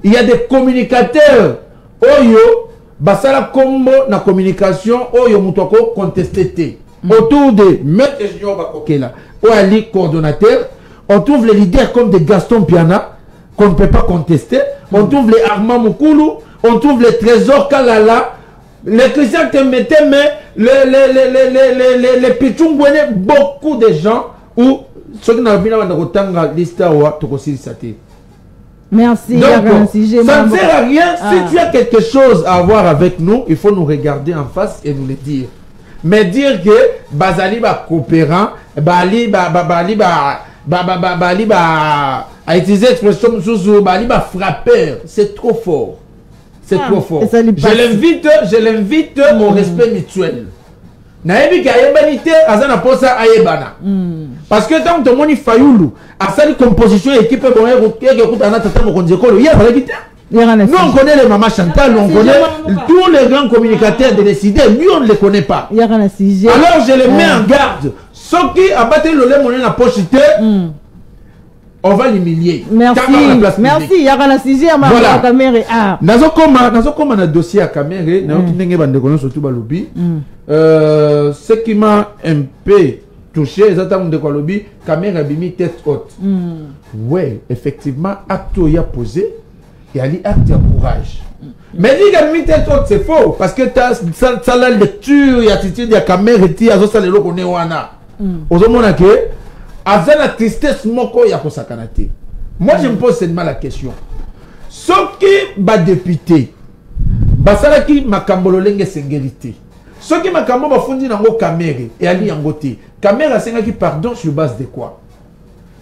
Il y a des communicateurs Oyo Basala Kombo na communication Oyo Mutoko contesté autour de Maître Junior Bakokela Oali coordonnateur. On trouve les leaders comme des Gaston Piana qu'on ne peut pas contester. On trouve les Armand Moukoulou. On trouve les Trésors Kalala. Les Christians Temete, mais les Pichungwene, beaucoup de gens où ceux qui n'ont pas de liste Merci. Donc, ça ne sert à rien. Si tu as quelque chose à voir avec nous, il faut nous regarder en face et nous le dire. Mais dire que Bazali va coopérant, Bali a utilisé l'expression sous Bali va frappeur, c'est trop fort. C'est trop fort. Je l'invite au respect mutuel. Naebi ka yebanité azana posa ayebana. Parce que tant que moni Fayoulou a sa composition équipe bon écoute ana tata mokonzi ekolo hier fallait quitter. Nous on connaît les mamans Chantal, on connaît tous les grands communicateurs de décider, lui on ne les connaît pas. Alors je les mets en garde. Ceux qui a battu le lait monnaie la poche, on va l'humilier. Merci. Merci. Il y a un sujet à ma caméra. Nazo comme un dossier à caméra, surtout balobi. Ce qui m'a un peu touché, exactement de quoi lobby, caméra bimi tête haute. Ouais, effectivement, acte y a posé. Il y a des actes de courage. Mais dit que tête haute, c'est faux. Parce que ça la lecture, il y a attitude, il y a caméra, il y a ça le logo néwana. Ozomona que avec la tristesse moko ya ko sakanate. Moi je me pose seulement la question. Ce qui va député basala ki makambo lolenge sengerité. Ce qui makambo ba fundi nango caméra et ali yangote. Caméra senga ki pardon sur base de quoi?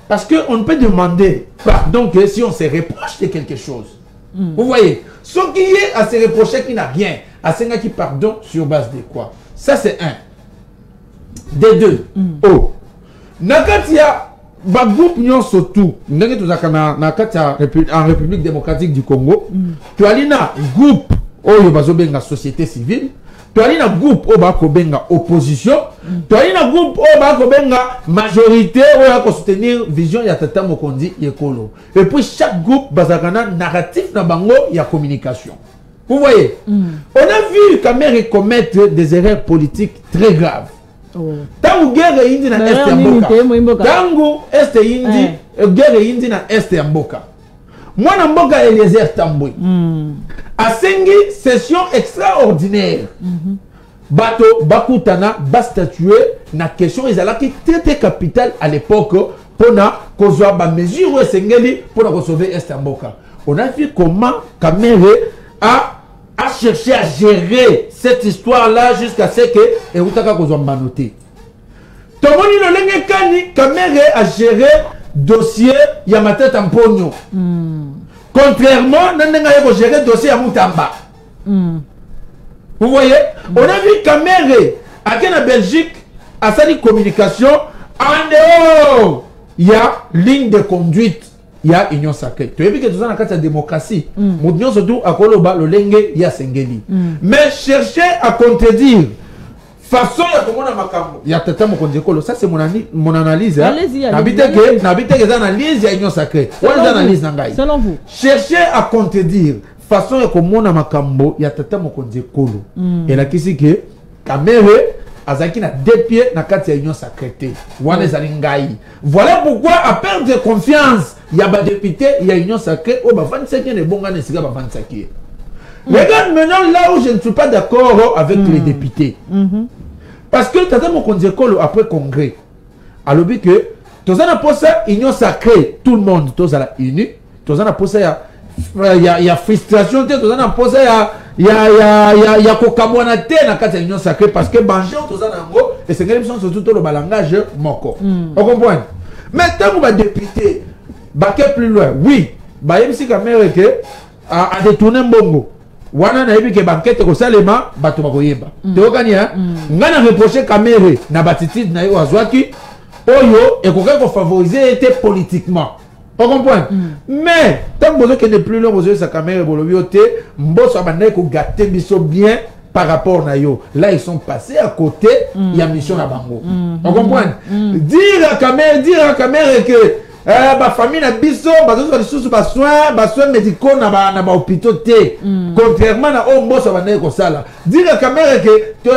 Parce que on peut demander pardon que si on se reproche de quelque chose. Vous voyez, ce qui est à se reprocher qui n'a rien, à senga ki pardon sur base de quoi? Ça c'est un. Des deux. Oh. Nakatia ba groupe nyon surtout ndenge tozakana nakatia en République démocratique du Congo. Tu alina groupe oyo bazobenga société civile, tu alina groupe oyo bakobenga opposition, tu alina groupe oyo bakobenga majorité oyo ko soutenir vision ya tata mokonzi yekolo. Et puis chaque groupe bazakana narratif na bango ya communication. Vous voyez? On a vu Kamere commettre des erreurs politiques très graves. Tangu guerre indi na este ya mboka. Tangu este indi guerre indi na este ya mboka. Mwana mboka Eliezer Tambwe. Asengi session extraordinaire. Bato bakutana ba statuer na question ezalaki très capital à l'époque pona kozwa ba mesure esengeli pona ko sauver este ya mboka. On a vu comment Kamere a cherché à gérer cette histoire-là jusqu'à ce que Eutaka Kozwambanoté. Tomoni no lenge kani Kamere a géré dossier Yamata Tampogno. Contrairement, Nandenga a géré dossier Yamoutamba. Vous voyez? On a vu Kamere à la Belgique à sa communication en dehors. Il y a ligne de conduite. Il y a union sacrée. Tu as vu que tout ça dans la démocratie. Moudnion surtout à Koloba, le Lengue, il y a Sengeli. Mais chercher à contredire façon ya komona makambo. Il y a tata mokonzi kolo. Ça c'est mon analyse. N'habite que dans l'analyse, il y a union sacrée. Selon vous. Chercher à contredire façon ya komona makambo, il y a tata mokonzi kolo. Et là qui c'est que Kamere azaki na deux pieds na kati ya union sacrée. Voilà pourquoi à perdre confiance. Il y a des députés, il y a union sacrée. Oh, bah, 25 ans, les bons gars, ne pas 25 ans. Regarde maintenant là où je ne suis pas d'accord avec les députés. Parce que Tata Mokonzi Ekolo, après congrès, a lobby que, tous en a pour ça, union sacrée, tout le monde, tous à la uni, tous en a pour ça, il y a frustration, tous en a pour ça, il y a kokamwanate na kati ya union sacrée, parce que Banjo, tous en a gros, et c'est une sont surtout le balangage moko. On comprend? Mais tant que les députés, baké plus loin, oui, bah MC Kamere que a détourné mbongo. Wana na yebi ke banquette ko salema bato bakoyeba. Te okania ngana reprocher Kamere na batitide na yo azwaki oyo et ko favoriser était politiquement. On comprend? Mais tant que vous n'est plus loin vous sa Kamere bolobi ote mboso abandé ko gâter biso bien par rapport na yo. Là ils sont passés à côté il y a mission na bango. On comprend? Dire à Kamere que ba famille na biso bazo lisusu ba soins médicaux na ba hôpitaux te contrairement na o mboso banaye ko sala dire Kamere que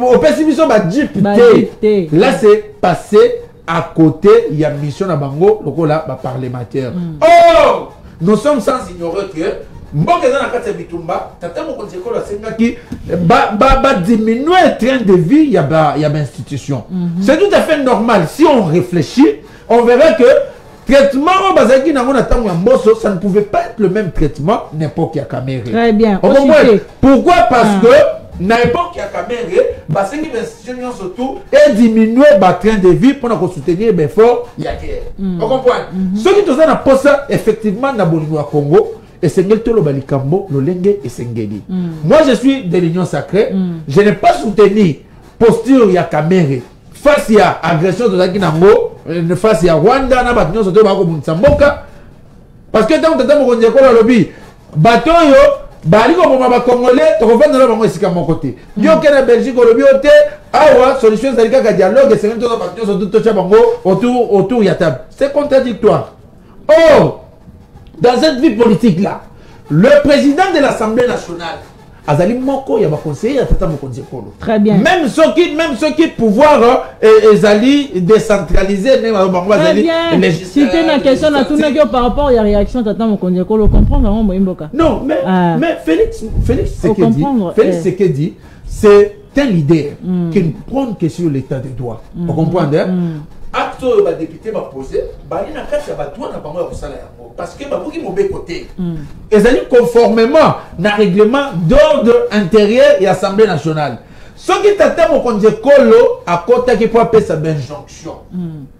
au pessimisme ba jeep te là c'est passé à côté il y a mission na bango lokola ba parlementaire. Oh nous sommes sans ignorer que mboka na kati bitumba tata Mokonzi Ekolo asengaki ba diminuer le train de vie il y a institution. C'est tout à fait normal si on réfléchit on verra que traitement bazaki nango na tango ya mboso, ça ne pouvait pas être le même traitement n'importe ya Kamere. Très bien. Pourquoi? Parce que na époque ya Kamere, basengi institution surtout et diminuer ba train de vie pour nous soutenir ben fort ya guerre. Vous comprenez? Ce qui toza na posa effectivement na bolingo ya Congo et sengel tolo balikambo lolenge et sengeli. Moi je suis de l'Union sacrée, je n'ai pas soutenu posture ya Kamere face à agression de Zaki Nango, face à Rwanda, na batinyo soto bako mutsamboka, parce que tant que tata mokonzi ko la lobby, bato yo bali ko boma ba congolais, to ko vendre bango esika mon côté. Yo ke na Belgique ko lobby ote, awa solution zalika ka dialogue, c'est to batinyo soto to cha bango autour ya table. C'est contradictoire. Or, dans cette vie politique là, le président de l'Assemblée nationale Azali Moko yaba conseiller à Tata Mokonzi Kolo. Très bien. Même ceux qui pouvoir Azali décentraliser Très bien. Si tu as une question par rapport à la réaction de Tata Mokonzi Kolo, comprendre vraiment Mboka. Non, mais Félix Tshisekedi, c'est un leader qui ne prend que sur l'état de droit. Vous comprenez? Acte le député va poser, il n'a qu'à parce que vous qui m'avez côté. Ils allaient conformément au règlement d'ordre intérieur et Assemblée nationale. Ce qui t'attend au Konzi Kolo à côté qui peut appeler sa injonction.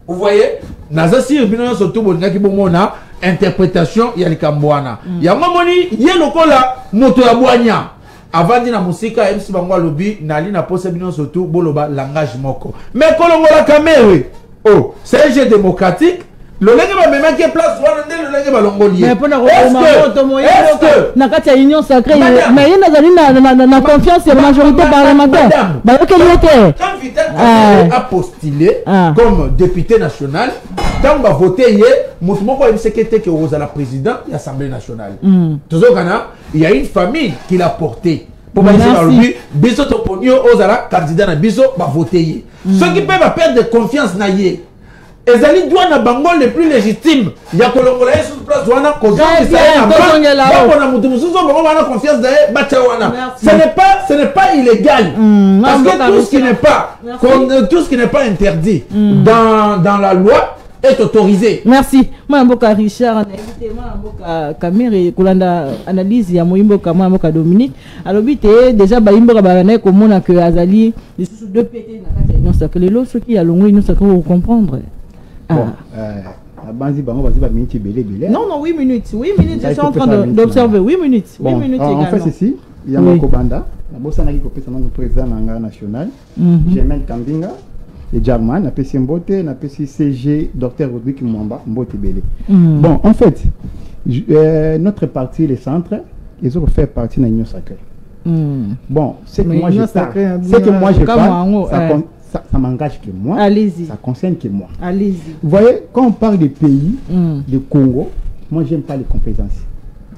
Vous voyez, Nazasi Rubino surtout bon qui bon na interprétation il y a les Kambouana. Il y a mamoni il y a le kola moto ya boanya. Avant de la musique, MC Bangwa lobby nali na pose bino surtout boloba langage moko. Mais Kolongo la Kamere. Oh, c'est un jeu démocratique. Le lenge va même qui place le lenge va l'ongolier. Mais pour est-ce que Nakati Union sacrée, mais il n'a confiance sur la majorité parlementaire. Quand Vital a postulé comme député national, quand on va voter hier, Moutoumo a secrétaire qui est la présidente de l'Assemblée nationale. Toujours il y a une famille qui l'a porté. Pour dire dans le but, Biso Toponio Ozala, candidat na Biso, va voter. Ceux qui peuvent perdre confiance na yé. Ezali doit na bango les plus légitimes. Il y a Kolongola sur place douana kozongi ça na confiance d'ailleurs bachawana. Ce n'est pas illégal. Parce que tout ce qui n'est pas interdit dans la loi est autorisé. Merci. Moi mboka Richard na invité moi mboka Kamere kolanda analyse ya moyimboka moi mboka Dominique. Alobi te déjà ba imboka ba na ko mona que azali sous deux pété na kati non ça que les lots ceux qui a longo nous ça qu'on comprendre. Bon, Banzi Bango vas-y minutes belé. Non 8 minutes. 8 minutes je suis en train d'observer 8 minutes. 8 minutes également. En fait ceci, il y a Moko Banda, la bossa na qui copie son président nanga national. Germaine Kambinga. Et German, na Mbote, na CG, Dr Rodrigue Mwamba, Mbote Belé. Bon, en fait, notre parti, les centres, ils ont fait partie de l'Union sacrée. Bon, c'est que moi je parle, ça m'engage que moi. Allez-y. Ça concerne que moi. Allez-y. Vous voyez, quand on parle des pays, du Congo, moi j'aime pas les compétences.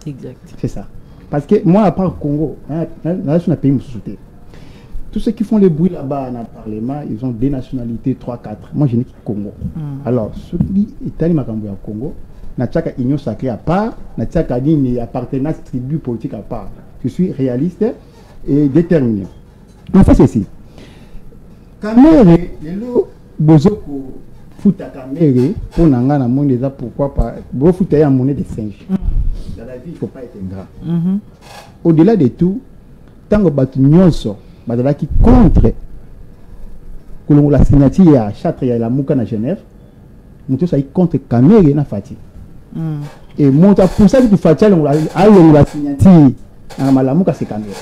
Exact. C'est ça. Parce que moi, à part le Congo, là, je suis un pays musulman. Tous ceux qui font les bruits là-bas dans le Parlement, ils ont des nationalités 3-4. Moi, je n'ai que Congo. Alors, ceux qui sont allés au Congo, n'a pas union sacrée à part, n'a pas une appartenance tribu politique à part. Je suis réaliste et déterminé. En fait, c'est ici. Kamere, les lots, Bozoko, Fouta Kamere, pour Nanga, na monde déjà pourquoi pas, Fouta est en monnaie de singe. Dans la vie, il ne faut pas être ingrat. Au-delà de tout, tant que batu nyonso, badala qui contre que la signature à Châtre et la Mouka na Genève, mutu ça contre Kamere na Fati. Et monta pour ça que tu fais la signature à Malamuka c'est Kamere.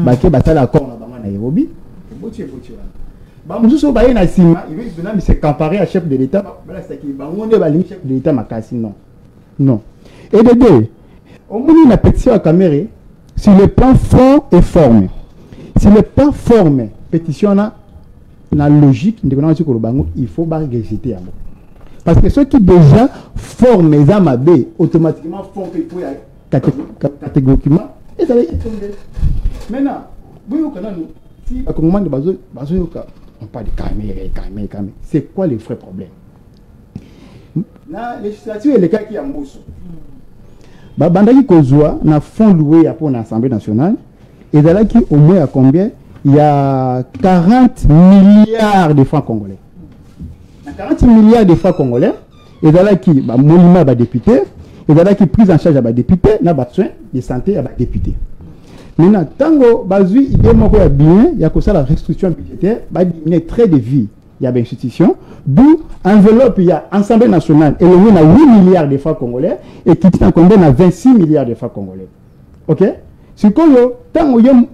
Baké batala accord na bango na Nairobi, botie. Ba mususu ba na sima, il veut se comparer à chef de l'État, voilà c'est qui bango ne ba li chef de l'État makasi non. Et de deux, au moins la pétition à Kamere sur le plan fond et forme. Si le plan forme pétition na logique il faut pas rejeter. Parce que ceux qui déjà forment les amabés automatiquement font qu'il faut catégoriquement et ça va être tombé. Maintenant, si on parle de Kamere, c'est quoi les vrais problèmes? La législature est le cas qui est en bourse. Bandaki Kozwa na fonds loué pour l'Assemblée nationale. Et de là qui au moins à combien? Il y a 40 milliards de francs congolais. 40 milliards de francs congolais, et là qui monument ba député et là qui prise en charge ba député na ba soin de santé ba député. Maintenant tango bazui idée moko ya bien ya ko ça la restriction budgétaire ba diminuer trait de vie il y a bien institution d'où enveloppe il y a Assemblée nationale et on a 8 milliards de francs congolais et qui tient combien à 26 milliards de francs congolais. OK? Si quand tango yom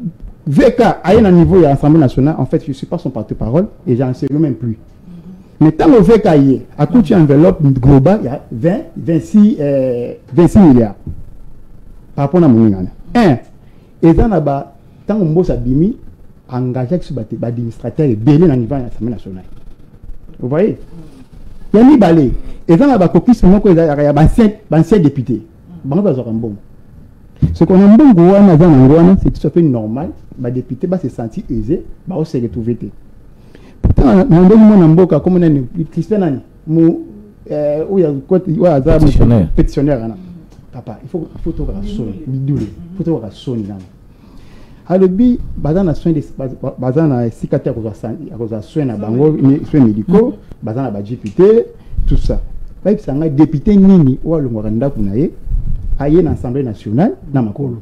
VK a un niveau à l'Assemblée nationale, en fait, je ne suis pas son porte-parole et j'en sais même plus. Mais tant que VK y a coûté une enveloppe globale, il y a 26 milliards. Par rapport à mon nom. Et tant que Mbosa Bimi engagé sur l'administrateur et belé dans le niveau de l'Assemblée nationale. Vous voyez? Il y a mis balé. Et dans la copie, c'est moi qui ai ancien député. Ce qu'on a un bon gouvernement, c'est tout à fait normal. Les députés va se sentir aisés, va se retrouver. Pourtant, on a un bon comme on a une pétitionnaire. Pétitionnaire. Papa, il faut tout rassurer. Il faut tout rassurer. Alors, bazana soin de bazana cicatrice à cause de soins médicaux, bazana ba député, tout ça. Bah, ça un député nini ou le Rwanda kunaye, aye dans l'Assemblée nationale dans makolo.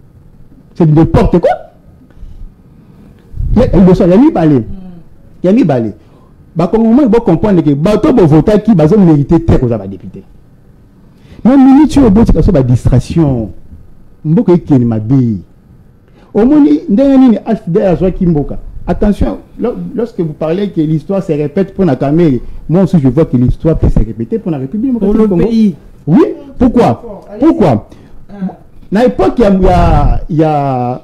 C'est n'importe quoi. Il y a mis balé. Il y a mis balé. Bah comme moment il faut comprendre que bateau bo voter qui bazon mériter terre aux ba député. Même minute au bout de la distraction. Mboko ikeni mabi. Attention, lorsque vous parlez que l'histoire se répète pour la caméra, moi aussi je vois que l'histoire peut se répéter pour la République. Pour le pays. Oui, pourquoi? Pourquoi? À l'époque, il y a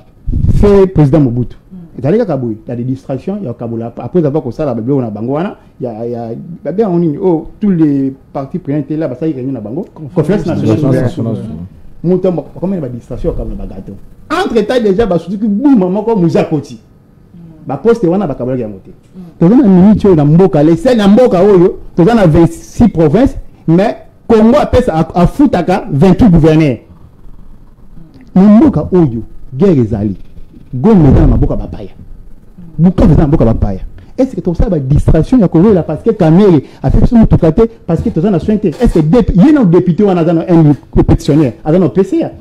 fait président Mobutu. Il y a des distractions, il y a après avoir ça, il y a tous les partis prenants étaient là, ça y est, conférence nationale. Comment il y a des distractions comme le bagato. Entre états déjà ba soutiki boum maman comme Moussa Koti ba poste wana ba kabala ya moté toza na minute na mboka les na mboka oyo toza na 26 provinces mais Congo a futaka 28 gouverneurs mboka oyo guerre ezali gombe na maboka bapaya buka na mboka bapaya est-ce que tout ça ba distraction ya Congo la parce que Kamere a fait son tout côté parce que toza na sointé est-ce que il y a un député wana dans un pétitionnaire à dans PCA.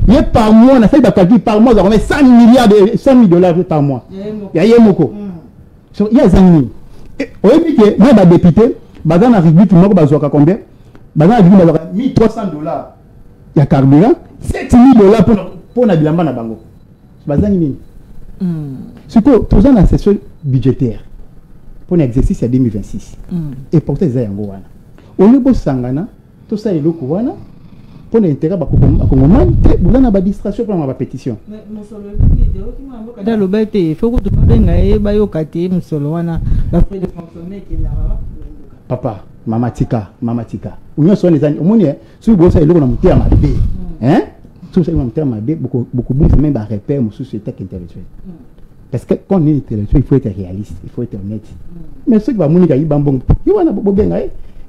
Il y a par mois, on a fait des par mois, on a 100 milliards de 100 000 dollars par mois. Il y a Yemoko. Il y a Zangni. Au début, moi, je suis député, je suis arrivé, tout le monde a combien? Je suis arrivé, 1300 dollars. Il y a carburant, 7 000 dollars pour la bilamba na bango. C'est que tout ça, c'est session budgétaire pour l'exercice à 2026. Et pour ça, il y a un go. Au niveau Sangana, tout ça est le Kouana. Pour l'intérêt à Congomani, vous avez une distraction pour ma pétition. Dans le bête, il faut que tu papa, maman tika. Où sont les années? Au moins, si vous avez le monté à ma bé, hein? Si vous avez monté à ma bé, beaucoup de même à repère mon société intellectuelle. Parce que quand on est intellectuel, il faut être réaliste, il faut être honnête. Mais ceux qui vont mourir, ils vont bon. Ils vont bien,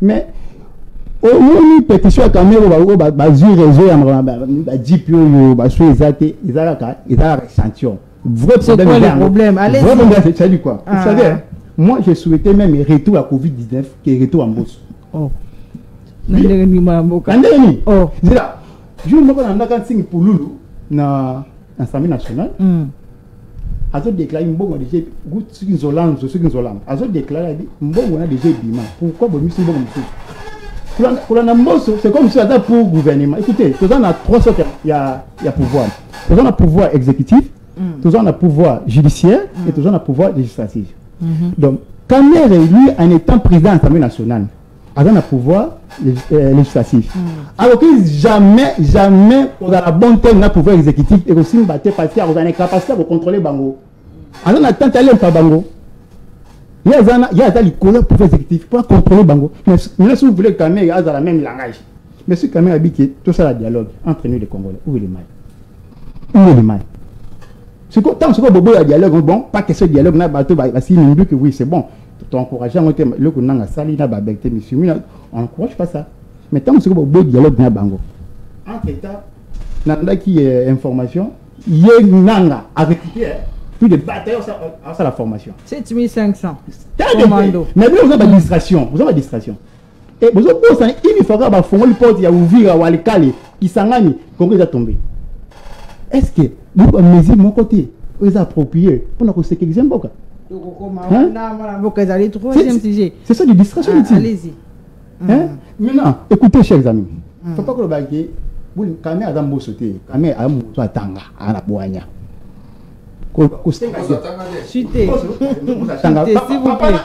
mais au moins, pétition à caméra, réseau, ils ont sanction. C'est quoi le problème? Allez-y. C'est du quoi? Vous savez, moi, j'ai souhaité même un retour à Covid-19 qui est retour en bourse. Oh. Oh. C'est là. Je me demande si pour Loulou, dans l'Assemblée nationale, a déclaré un bon déjà ceux qui sont là, a déclaré un bon on a déjà bima. Pourquoi vous monsieur bon c'est comme si c'était pour gouvernement. Écoutez, tout ça on a trois sortes il y a pouvoir. Tout ça on a pouvoir exécutif, tout ça on a pouvoir judiciaire et tout ça on a pouvoir législatif. Donc Kamere lui en étant président de l'Assemblée nationale, a un pouvoir législatif. Alors que jamais on a la bonne terme na pouvoir exécutif et aussi battre parce qu'il a une capacité de contrôler bango. Alors on a tant aller par bango. Il y a des pouvoir exécutif pour contrôler bango. Mais si vous voulez que Kamere a la même langage. Mais si Kamere a dit que tout ça le dialogue entre nous les Congolais, où est le mal? Où est le mal? C'est que tant que Bobo a dialogue bon, pas que ce dialogue n'a pas si nous dit que oui, c'est bon. Tu encourages le coup n'a sali n'a pas becté monsieur on encourage pas ça. Mais tant que Bobo dialogue n'a bango. Entre état n'a qui est information, nanga avec plus de bataille ça la formation. 7500. Mais vous avez la distraction, et vous avez il faudra ba fongo porte ya ouvrir ou alikali kisangani Congo est tombé. Est-ce que vous mesure mon côté vous approprié pour nous sécuriser mboka? C'est ça du distraction. Allez-y. Maintenant, écoutez chers amis, faut pas que le baguette vous quand même adam sauter, quand même am so atanga ana boanya. Chuter. S'il vous plaît.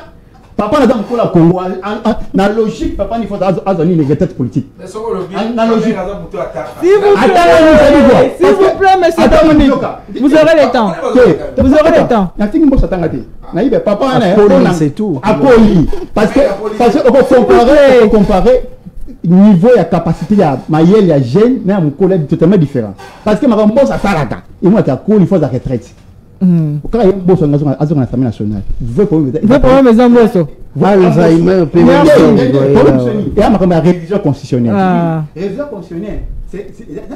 Papa n'a pas la Congo. Na logique, papa il faut azoni les têtes politiques. Na logique. S'il vous plaît, monsieur Dominique. Vous aurez le temps. Vous aurez le temps. Natingi mbosa tangati. Na ibe papa c'est tout. Akoli parce que on comparer niveau et capacité ya mayel ya jeune mais mon collègue totalement différent. Parce que ma mbosa taraka. Et moi ta il faut la retraite. Quand il y a un boss à l'Assemblée nationale, vous pouvez pas mes ambassadeurs. Alzheimer, et à ma révision constitutionnelle. Révision constitutionnelle, c'est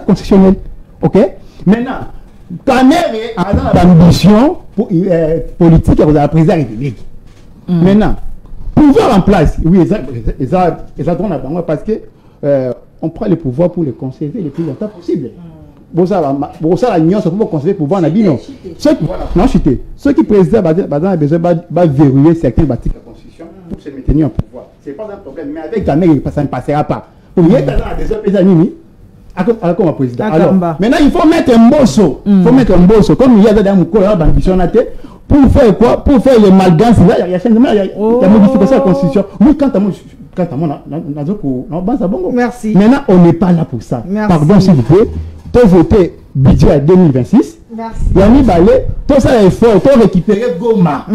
constitutionnel. Ok? Maintenant, ta mère a l'ambition politique pour la présidence de la République. Maintenant, pouvoir en place, oui, exactement, parce que on prend le pouvoir pour le conserver le plus longtemps possible. Bon ça la nuance pour conserver le pouvoir non. Ceux qui président a besoin de verrouiller certains bâtiments de la constitution pour se maintenir en pouvoir. C'est pas un problème, mais avec la mère, ça ne passera pas. Pour y être dans des présidents, alors comme président. Alors maintenant il faut mettre un bosso, comme il y a dans mon collègue d'ambition pour faire quoi? Pour faire les malgances. Il y a modification de la constitution. Oui, quand merci. Maintenant on n'est pas là pour ça. Merci. Pardon s'il vous plaît. Pour voter budget à 2026. Merci. Yanni Balé, tout ça est fort, pour récupérer Goma.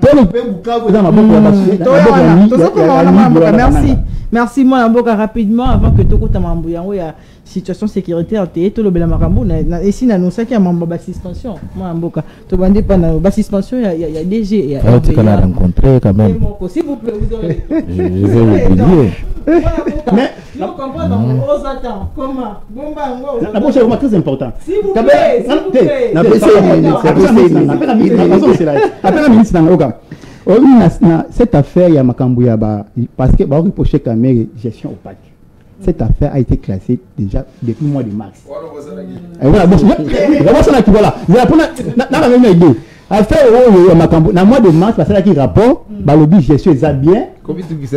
Pour récupérer Bukavu dans ma boîte. Merci. Merci, moi, Mboka, rapidement, avant que tu aies la situation sécuritaire, tu aies le Marambo, et si nous avons qu'il y a une suspension, moi, Mboka, tu vas dire pas suspension, il y a DG. Tu as rencontré quand même. S'il vous plaît, vous aurez. Je vais oublier. Mais, nous comprenons, on attend. Comment? D'abord, c'est vraiment très important. S'il vous plaît, appelle la ministre Nangoka. Cette affaire, il y a Makambouya, parce que bah, reproché quand même gestion opaque. Cette affaire a été classée déjà depuis le mois de mars. Voilà, bon, voilà. La même idée. Affaire au Makambouya, dans le mois de mars, parce qu'il y a un rapport, bah, le but gestion est bien.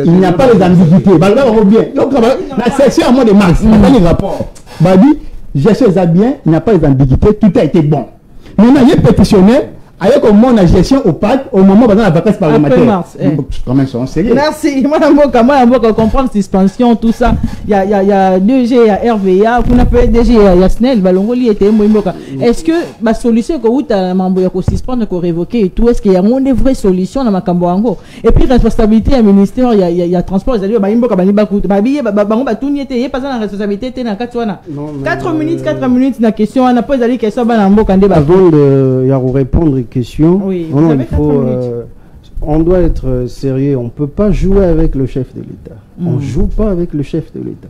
Il n'y a pas les ambiguïtés. Bah, le bien. Donc, la section au mois de mars, il y a un rapport. Bah, dit, gestion est bien, il n'y a pas les ambiguïtés, tout a été bon. Maintenant, il y a pétitionné. Avec au moment de la gestion opaque, au moment de la vacance parlementaire. Quand même, c'est sérieux. Merci. Moi, je comprends suspension, tout ça. Il y a 2G, il y a RVA, qu'on appelle DG, il y a SNEL, Balongoli était Mouimoka. Est-ce que la solution que vous avez suspendre, qu'on révoquer et tout, est-ce qu'il y a une vraie solution dans ma Camboango? Et puis, responsabilité à ministère, il y a transport, il y a Baimboka, tout n'y était pas la responsabilité, t'es dans 4 minutes, la question, on n'a pas d'aller question, avant de répondre question. Oui, on doit être sérieux. On ne peut pas jouer avec le chef de l'État. On ne joue pas avec le chef de l'État.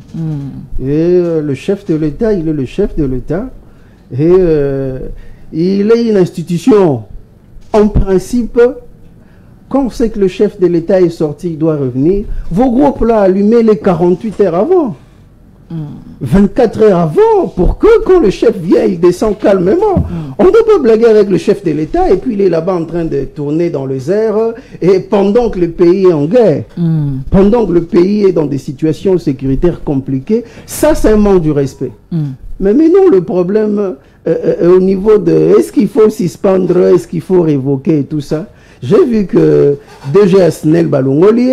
Et le chef de l'État, il est le chef de l'État. Et il est une institution. En principe, quand on sait que le chef de l'État est sorti, il doit revenir. Vos groupes là, allumez les 48 heures avant. 24 heures avant, pour que quand le chef vient, il descend calmement. On ne peut pas blaguer avec le chef de l'État et puis il est là-bas en train de tourner dans les airs et pendant que le pays est en guerre, pendant que le pays est dans des situations sécuritaires compliquées, ça c'est un manque du respect. Mais non, le problème au niveau de est-ce qu'il faut suspendre, est-ce qu'il faut révoquer et tout ça. J'ai vu que DG à SNEL Balongoli,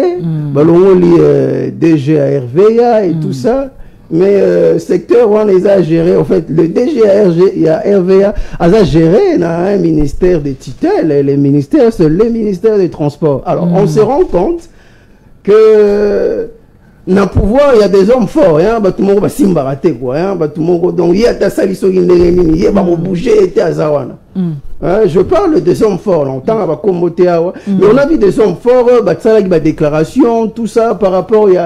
DG à RVA et tout ça. Mais secteur où on les a gérés, en fait, le DG à RVA a géré un ministère de tutelle, et les ministères, c'est le ministère des Transports. Alors, on se rend compte que dans le pouvoir, il y a des hommes forts, hein, tout le monde va s'embarater, quoi, hein, tout le monde, donc il y a ta saliso qui il va bouger, et Azawana. Je parle des hommes forts, longtemps, mais on a vu des hommes forts, déclaration, tout ça, par rapport, il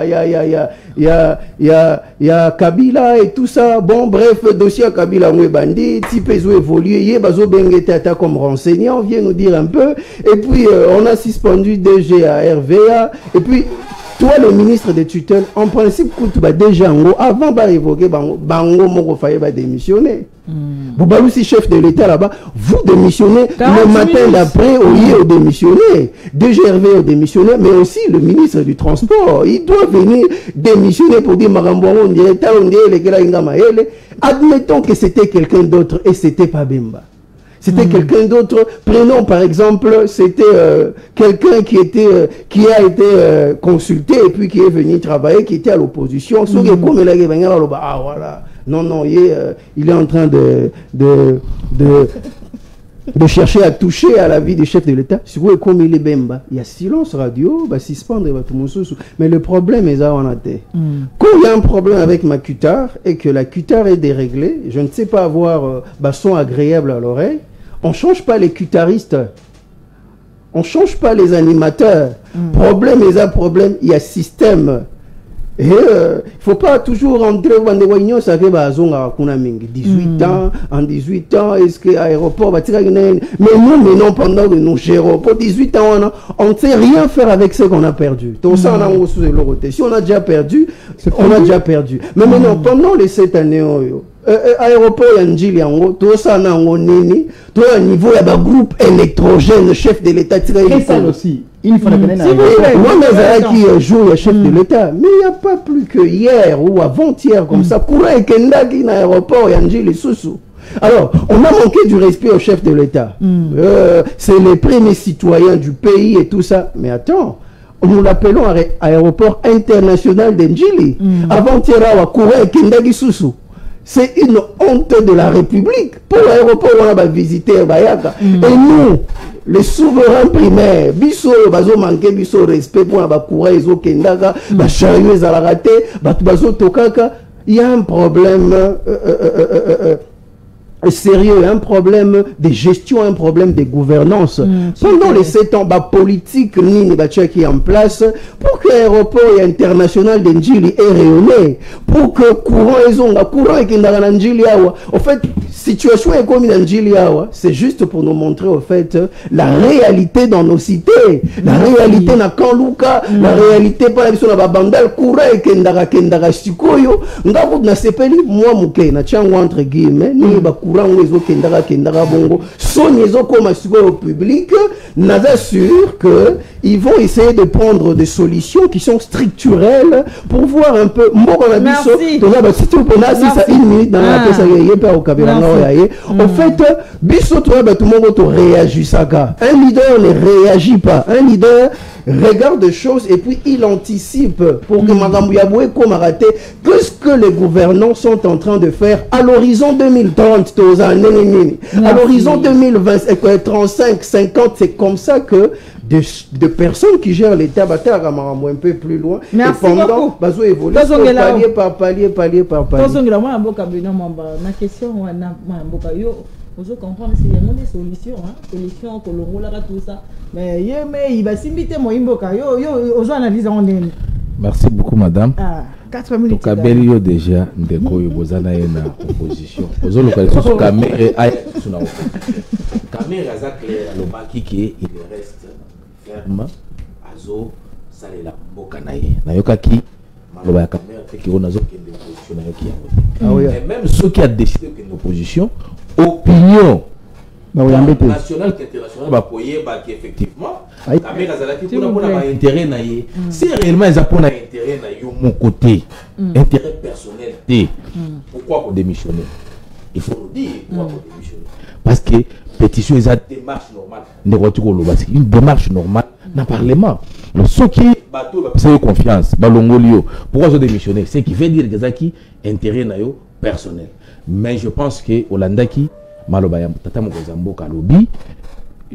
y a Kabila et tout ça. Bon, bref, dossier à Kabila, on est bandit, type ils ont évolué, il y a comme renseignant, vient nous dire un peu, et puis on a suspendu DG à RVA, et puis toi le ministre de tutelle, en principe, déjà avant de évoquer Bango Moko Faye va démissionner. Vous aussi chef de l'État là-bas, vous démissionnez le matin d'après, au lieu de démissionner. DGRV au démissionné, mais aussi le ministre du Transport. Il doit venir démissionner pour dire admettons que c'était quelqu'un d'autre et c'était pas Bemba. C'était quelqu'un d'autre. Prenons par exemple, c'était quelqu'un qui a été consulté et puis qui est venu travailler, qui était à l'opposition. Ah voilà. Non, il est en train de chercher à toucher à la vie du chef de l'État. Si vous comme il est Bemba, il y a silence radio, bah suspendre tout le monde. Mais le problème est ça, on a été. Quand il y a un problème avec ma cutar et que la cutar est déréglée, je ne sais pas avoir son agréable à l'oreille, on ne change pas les cutaristes. On ne change pas les animateurs. Problème est ça, problème, il y a système. Et il ne faut pas toujours rentrer dans des réunions, ça fait 18 ans, en 18 ans, est-ce que l'aéroport va tirer? Mais nous, maintenant, pendant que nous gérons, pour 18 ans, on ne sait rien faire avec ce qu'on a perdu. Donc ça, on a reçu de l'autre. Si on a déjà perdu, on a déjà perdu. Mais maintenant, pendant les 7 années, aéroport Yanjili yango tout ça na ngonini tout à niveau ya ba groupe électrogène chef de l'État et ça aussi il faut la connaître moi mais qui joue le chef de l'État mais il n'y a pas plus que hier ou avant-hier comme ça courant et kendaki na aéroport Yanjili Susu. Alors, on a manqué du respect au chef de l'État. C'est les premiers citoyens du pays et tout ça. Mais attends, nous l'appelons aéroport international d'Njili. Avant-hier, à courant et kendaki Susu. C'est une honte de la République. Pour l'aéroport, on va visiter Bayaka. Et nous, les souverains primaires, biso bazo manqué biso respect pour la courage iso kendaka, ba chariot ezala raté, bazo tokaka, il y a un problème sérieux, un problème de gestion, un problème de gouvernance. Pendant les 7 ans, politique qui est en place pour que l'aéroport international de Njili est rayonné, pour que courant et Njili en fait, situation est comme Njili c'est juste pour nous montrer au fait la réalité dans nos cités, la réalité na Kanluka, la réalité par exemple na Bandal, courant et kendara sikoyo, ngabu na sepeli moi muke na chango entre guillemets ni courant kendara bongo son comme au public n'a sûr que ils vont essayer de prendre des solutions qui sont structurelles pour voir un peu merci en fait biso tout le monde réagit ça un leader ne réagit pas un leader regarde des choses et puis il anticipe pour que Madame Yaboué comme raté qu'est-ce que les gouvernants sont en train de faire à l'horizon 2030 à l'horizon 2020 35 50 c'est comme ça que de personnes qui gèrent l'État un peu plus loin. Merci et pendant bazo évoluer palier par palier. Ma question vous comprendre c'est vraiment des solutions solutions que l'on là tout ça mais il va s'imiter moi imboka yo analyse en ligne. Merci beaucoup madame. 4 minutes. Kabelio déjà ndeko yo bozana na opposition. Ozo localité sur caméra ay suna. Caméra za clair le baki qui il reste ferme azo salela mboka na ye. Na yokaki maloba ya caméra qui on azo kende opposition na yoki yango. Et même ceux qui a décidé que l'opposition opinion nationale qu'internationale va poyer qui effectivement caméra zalaki pour na intérêt na ye si réellement ils ont un intérêt na yo mon côté intérêt personnel pourquoi qu'on démissionner il faut nous dire pourquoi qu'on démissionner parce que pétition est une démarche normale une démarche normale dans le parlement ceux qui bateau c'est confiance balongolio pourquoi ils démissionner c'est qui veut dire que qui intérêt na yo personnel. Mais je pense que Hollanda qui malobaya tata mokozambo kalobi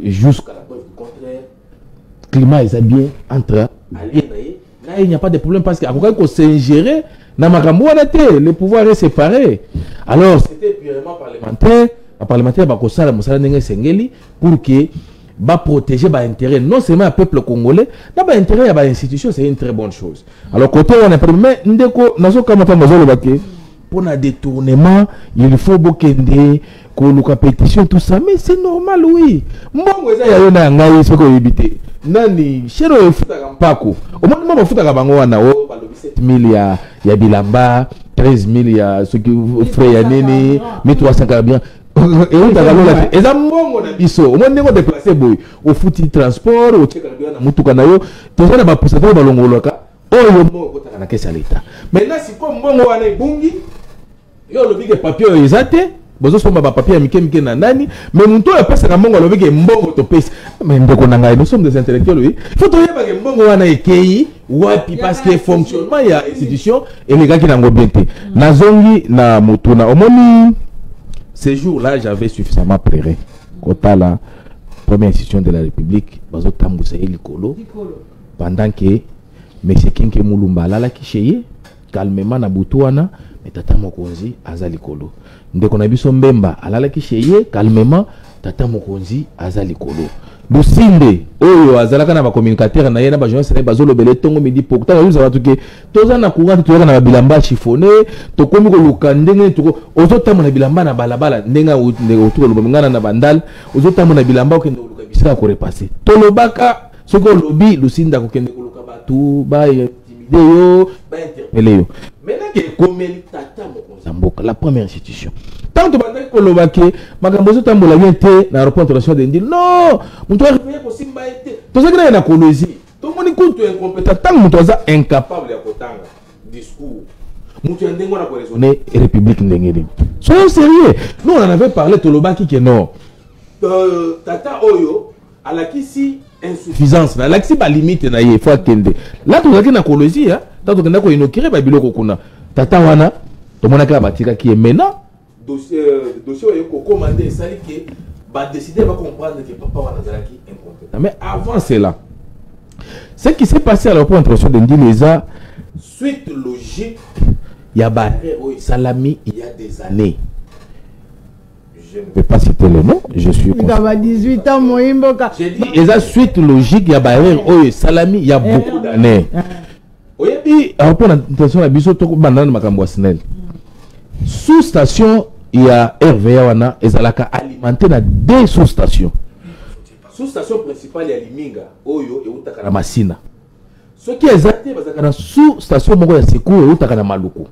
jusqu'à la preuve du contraire climat est bien entre alliés là il n'y a pas de problème parce qu'on s'ingérer dans makambo les pouvoirs est séparés alors c'était purement parlementaire ba ko sala musala ndenge sengeli pour que ba protéger ba intérêt non seulement le peuple congolais na ba intérêt ya ba institution c'est une très bonne chose alors côté on a mais ndeko nazo kama pa mazolo baké pour un détournement, il faut beaucoup de pétition, tout ça, mais c'est normal, oui. Moi, je suis éviter. nani chero efutaka mpako omoni mama futaka bango wana o balobi 7000 ya bilamba 13000 ya soki frais ya nini 1300 carburant eutaka lola te eza mbongo na biso omoni ndenge odeplace boye ofuti transport otieka na mutuka na yo toza na bapourcentage balongolaka oyo mbongo ekotaka na kesi ya leta maintenant siko mbongo wana ebungi yo olobike papier oyo eza te bozosomba bapapier ya mike na nani mais muntu oyo apesaka mbongo alobike mbongo topesi mais ndeko na ngai nous sommes des intellectuels oui faut toyebake mbongo wana ekei wapi parce que fonctionnement ya institution elekaki nango bien te nazongi na mutuna omoni ces jours-là j'avais suffisamment pleuré kotala première institution de la République bazotambwisa ye likolo pendant que monsieur Kinke Mulumba alalaki cheye calmement na butu wana mais tata mokonzi aza likolo ndeko na biso Mbemba alalaki cheye calmement tata mokonzi aza likolo Lusinde oyo azalaka na ba communicateur na yena ba journaliste na bazolobele tongo midi pourtant nous avons tout toza na courant toza na bilamba chiffonné to komi ko lukandenge to ozotama na bilamba na balabala ndenga otuko lobengana na bandal ozotama na bilamba okende luka bisika ko repasser tolobaka soko lobi Lusinde ko kende ko luka batu ba intimider yo ba interpeller yo maintenant que komeli tata mokonzi mboka la première institution tant que bandaki kolobaki makambo ozotambola bien te na aéroport international de Ndili non mutu arifeye kosimba ete tozaki na kolozi tomoni kutu incompétent tant mutu aza incapable ya kotanga discours mutu ya ndenge wana koraisonner république ndenge nini soyons sérieux nous on en avait parlé tolobaki que non tata oyo alakisi insuffisance na alakisi ba limite na ye faut akende là tozaki na kolozi ya tant que ko inokire ba biloko kuna tata wana tomonaka batika qui est maintenant dossier est commandé, ça veut dire que va décider va comprendre que papa va nazaraki incompétent. Mais avant cela, ce qui s'est passé à l'aéroport international de Ndili, suite logique, il y a barré au Salami il y a des années. Je ne peux pas citer le nom, je suis. Il a 18 ans, Moïmboka. J'ai dit, il y a suite logique, il y a barré au Salami il y a beaucoup d'années. Oui, l'aéroport international de Biso Toko Banane Makambouasnel. Sous station il y a RVA wana ezalaka alimenté na deux sous-stations. Sous-station principale ya Liminga oyo eutaka na Masina. Ce qui exacté bazaka na sous-station moko ya Secours eutaka na Maluku.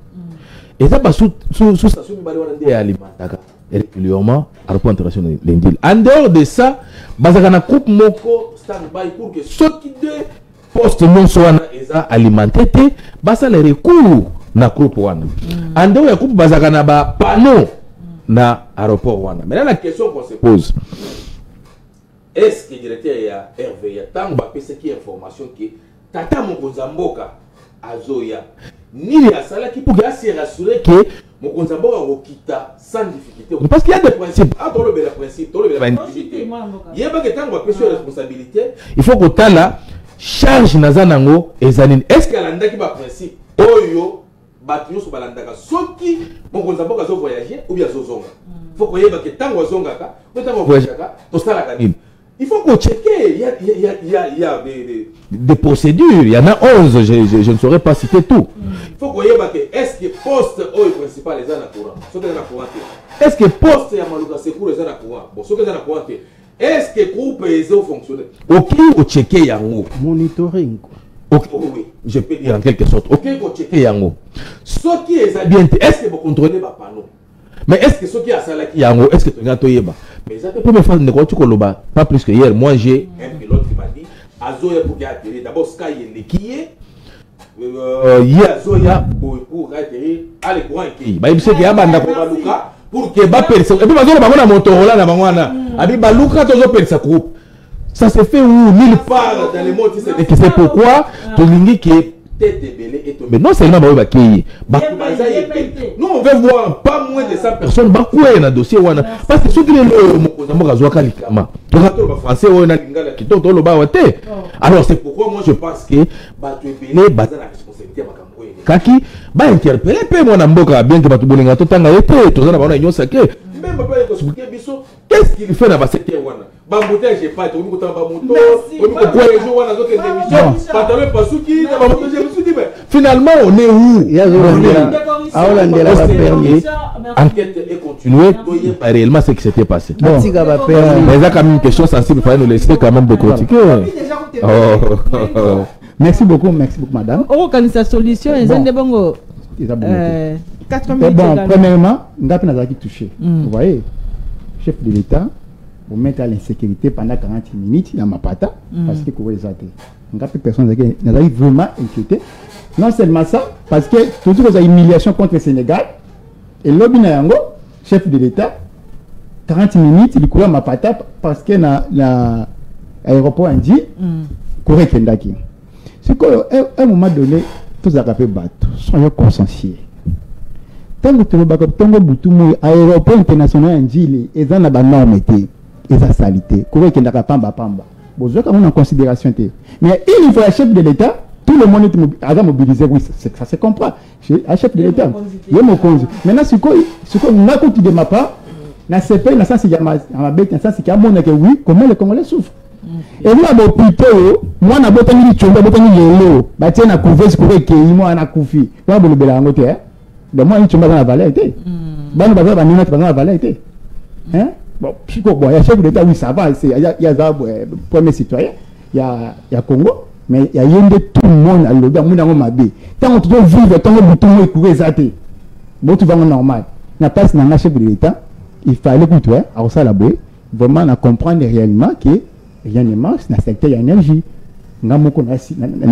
Eza ba sous-station mibale wana nde alimentaka régulièrement aéroport international de Ndili. En dehors de ça, bazaka na groupe moko stand-by pour que ceux qui deux postes non soient alimentés basa les recours na groupe wana. En dehors ya groupe bazaka na ba panneau na aéroport wana. Maintenant la question qu'on se pose, est-ce que le directeur ya RVA tant ba pesa ki information que tata mokonza mboka azoya ni ya sala qui pour se rassurer que mokonza mboka okita sans difficulté parce qu'il y a des principes dans le principe dans le individualité il y a pas que tant ba pesa responsabilité il faut que tala charge nazanango ezanine est-ce que la ndaki ba principe oyo batu nyonso balandaka soki mokonza mboka zo voyager ou bien zozonga faut que yeba que tango azongaka ou tango voyageaka tosalaka nini il faut qu'on checker il y a des procédures il y en a 11 je ne saurais pas citer tout il faut qu'on yeba que est-ce que poste oyo principal eza na courant soki eza na courant te est-ce que poste ya maluka secours eza na courant bon soki eza na courant te est-ce que groupe ezo fonctionner ok o checker yango monitoring ok oui je peux dire en quelque sorte ok o checker yango soki eza bien te est-ce que vous contrôlez ba panneau mais est-ce que soki asalaki yango est-ce que tu nga toyeba mais ça première fois ne ko koloba pas plus que hier moi j'ai un pilote qui m'a dit azoya pour atterrir d'abord sky lekiye hier azoya pour atterrir à le courant qui ba ibise ki abanda ko baluka pour que ba perse et puis bazolo bango na Motorola na bango wana abi baluka tozo perse groupe ça se fait où nulle part dans le monde c'est pourquoi tolingi que tête belé et tombé non seulement ba bakeye nous on veut voir pas moins de 100 personnes ba quoi na dossier wana parce que ceux qui le mokonza mboka zwaka likama to ba français o na lingala kitoko lo ba wote alors c'est pourquoi moi je pense que ba to belé baza na responsabilité makambo ene kaki ba interpeller pe mwana mboka bien que ba to bolinga to tanga ete to za na ba na nyosa ke même pas ko expliquer biso qu'est-ce qu'il fait na ba secteur wana bambouteille j'ai pas tourné autant ba moto on ko quoi les jours wana zo que émission pantalon pasuki na ba moto j'ai suki finalement on est où Ah, Hollande, là, va permis. Enquête est continuée. Pas réellement ce qui s'était passé. Bon. Mais il y a quand même une question sensible. Il fallait nous laisser quand même de critiquer. Merci beaucoup, madame. Oh, quand sa solution, ils ont des bons. 4 minutes. Bon, premièrement, Ngapi n'a pas touché. Vous voyez, chef de l'État, vous mettez à l'insécurité pendant 40 minutes, il y a ma pata, parce que vous voyez ça. Ngapi, personne n'a vraiment inquiété. Non seulement ça, parce que tout ce qui humiliation contre le Sénégal, et l'Obi Nayango, chef de l'État, 40 minutes, il courait ma pata parce que l'aéroport a dit, courait Kendaki. C'est qu'à un moment donné, tous les bateaux soyez consciencieux. Tant que tu veux l'aéroport international Ndjili, ils ont la norme, ils ont salité. Courir Kendaka Pamba. Bon, je vais en considération. Mais il faut un chef de l'État. Tout le monde est mobilisé, oui, ça se comprend. Un chef de l'État, il y a mon congé. Maintenant, ce qu'on a côté de ma part, dans ce pays, dans le sens où il y a ma bête, dans le sens où il y a mon oui, comment les Congolais souffrent. Et moi, plutôt, moi, je n'ai pas de chomba, je n'ai pas de l'eau. Je n'ai pas de chomba, je n'ai pas de koufi. Je n'ai pas de chomba, de moi, je n'ai pas de valeur. Je n'ai pas de valeur. Hein? Bon, il y a un chef de l'État, oui, ça va. Il y a le premier citoyen, il y a Congo. Mais il y a tout le monde à l'autre, tant que tu veux vivre, tant que tu veux courir, bon, tu vas normal. La place dans la chef de l'État, il fallait que tu aies, à ça la bouée, vraiment comprendre réellement que rien ne marche dans le secteur de l'énergie. Nous avons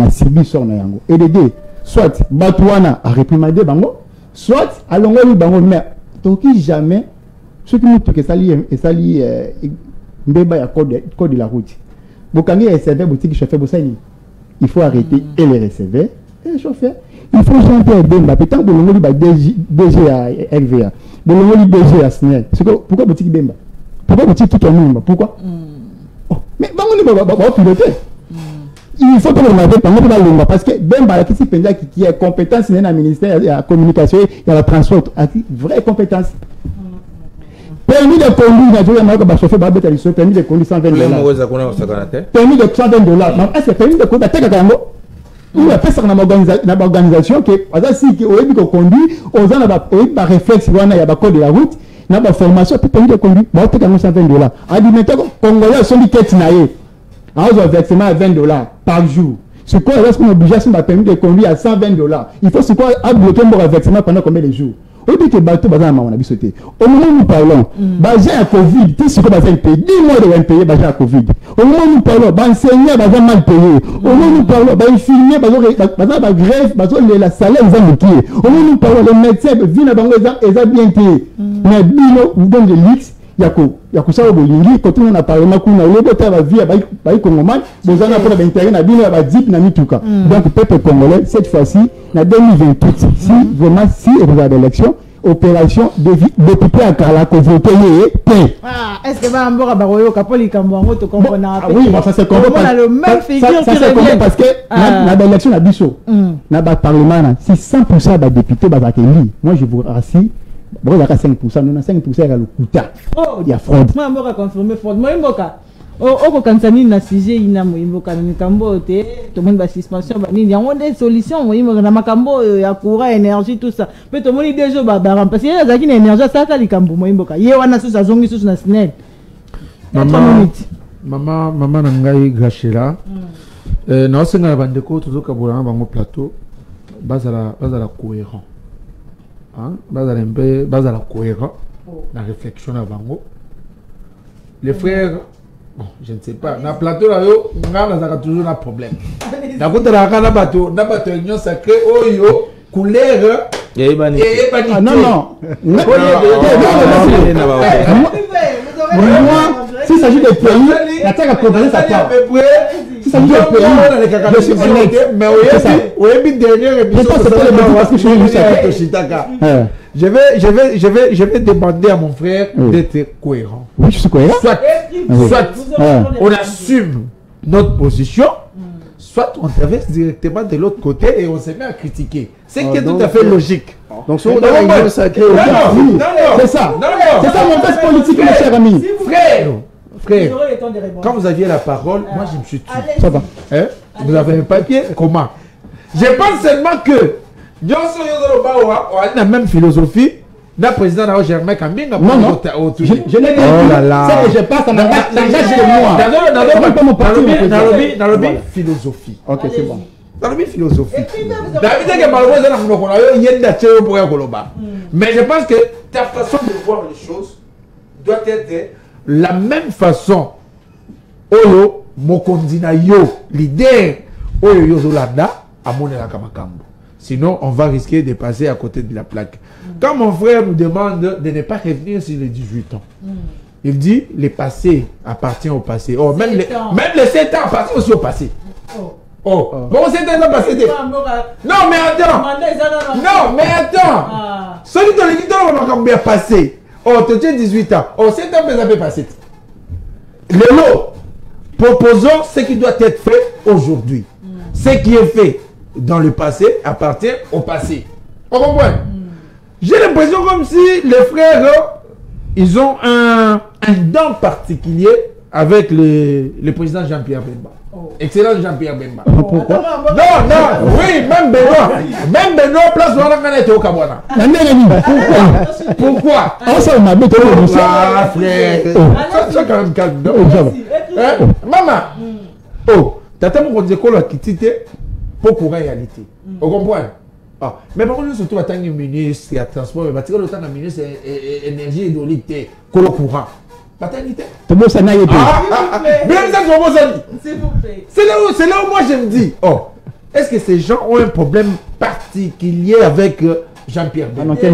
subi ça. Et les deux, soit Batouana a réprimandé Bango, soit à l'ongoli Bango, mais toki jamais, ce qui nous toque, ça lit, Mbeba ya code de la route. Bokangi a servi boutique chauffeur Bossani. Il faut arrêter et les recevoir et les chauffer. Il faut chanter à Bemba. Peut-être que l'on va DG à RVA. On va DG à SNEL. Pourquoi boutique Bemba? Pourquoi boutique tout le monde? Pourquoi? Mais on va piloter. Il faut que l'on ait parce que Bemba, qui est compétence dans le ministère de la communication et de la transport, a vraie compétence. Permis de conduire, permis de conduire 120 $. Permis de 120 $. Est-ce que permis de conduire, il y a fait ça dans l'organisation qui est conduit, aux gens ont un réflexe, il y a un code de la route, il y a une formation, permis de conduire, il y a 120 $. A dit maintenant, Congolais sont des quêtes naïves. Alors, ils ont un versement à 20 $ par jour. Ce qu'on est obligé à permis de conduire à 120 $. Il faut ce qu'on a bloqué un versement pendant combien de jours? Au dit que bateau bazar on a vu sauter. Au moment où nous parlons, bazar à Covid, tu sais que bazar payé 10 mois de payer bazar à Covid. Au moment où nous parlons, enseignants bazar mal payé. Au moment où nous parlons, infirmiers bazar grève, bazar la salaire ils ont bloqué. Au moment où nous parlons, les médecins viennent à bango ils ont bien payé. Mais bino vous donne de l'X, yako ça au bolingi quand on a parlé makuna le bota va vie ba Congoman, bozana pour l'intérêt na bino ba dip na mituka. Donc peuple congolais cette fois-ci na 2028 si vraiment si vous avez l'élection opération député à Kala que vous payez paix. Est-ce que va mbora baroyo kapoli kambango to comprendre oui, ça c'est comment on a le même figure ça c'est comment parce que na l'élection na biso na ba parlement si 100% ba député ba élu moi je vous rassure. Bon, il y a 5%, nous avons 5% il y a le quota. Il y a fraude. Moi, je vais confirmer fraude. Moi, je vais na sujet ina moimboka na mikambo te to monde ba suspension ba ni yango des solutions moimboka na makambo ya courant énergie tout ça mais to moni déjà ba parce que ya zaki na énergie ça ka likambo moimboka ye wana susa zongi susu na SNEL. Maman na ngai gachela na osenga bandeko tozoka bolanga bango plateau bazala cohérent. Bazala cohérent la réflexion à Bango. Les frères, bon, je ne sais pas, dans le plateau là, on a toujours un problème. Dans le plateau, on a une union sacrée, couleur, et non. Moi, s'il s'agit de pays, la terre a progressé sa part. S'il s'agit de pays, je suis honnête. Mais je vais demander à mon frère d'être cohérent. Oui, je suis cohérent. Soit on assume notre position, soit on traverse directement de l'autre côté et on se met à critiquer. C'est qui est tout à fait logique. Donc, si on a une sacrée, c'est ça. C'est ça mon test politique, mon cher ami. Frère, quand vous aviez la parole, moi je me suis tué. Ça va. Vous avez un papier? Comment? Je pense seulement que Johnson a la même philosophie. Le président de Germain Kambinga. Non. Je l'ai dit. Oh là là. C'est que je passe en engagement chez moi. Dans le philosophie. Ok, c'est bon. Dans le philosophie. Mais je pense que ta façon de voir les choses doit être la même façon. Oyo, Mokondina yo, leader, Oyo Yozolanda, à Monela Kamakambo. Sinon, on va risquer de passer à côté de la plaque. Quand mon frère nous demande de ne pas revenir sur les 18 ans, il dit le passé appartient au passé. Oh, même les 7 ans appartiennent aussi au passé. Oh. Bon, 7 ans passé. Non, mais attends. Non, mais attends. Celui qui a combien passé. Oh, tu as 18 ans. Oh, 7 ans, mais ça peut passer. Le lot. Proposons ce qui doit être fait aujourd'hui. Ce qui est fait dans le passé appartient au passé. On comprend? J'ai l'impression comme si les frères, ils ont un don particulier avec le président Jean-Pierre Bemba. Excellent Jean-Pierre Bemba. Pourquoi? Non, oui, même Benoît. Même Benoît, place où on a été au Kabwana. Pourquoi? Ah, frère. Ça quand même calme. Maman. Oh, t'as mon conseil qui t'était pour courir réalité. Vous comprenez? Ah, mais par contre, surtout, attendre le ministre, il y a transport, mais le temps de ministre, énergie hydraulique, courant. C'est là où moi je me dis, oh, est-ce que ces gens ont un problème particulier avec Jean-Pierre Bemba? Je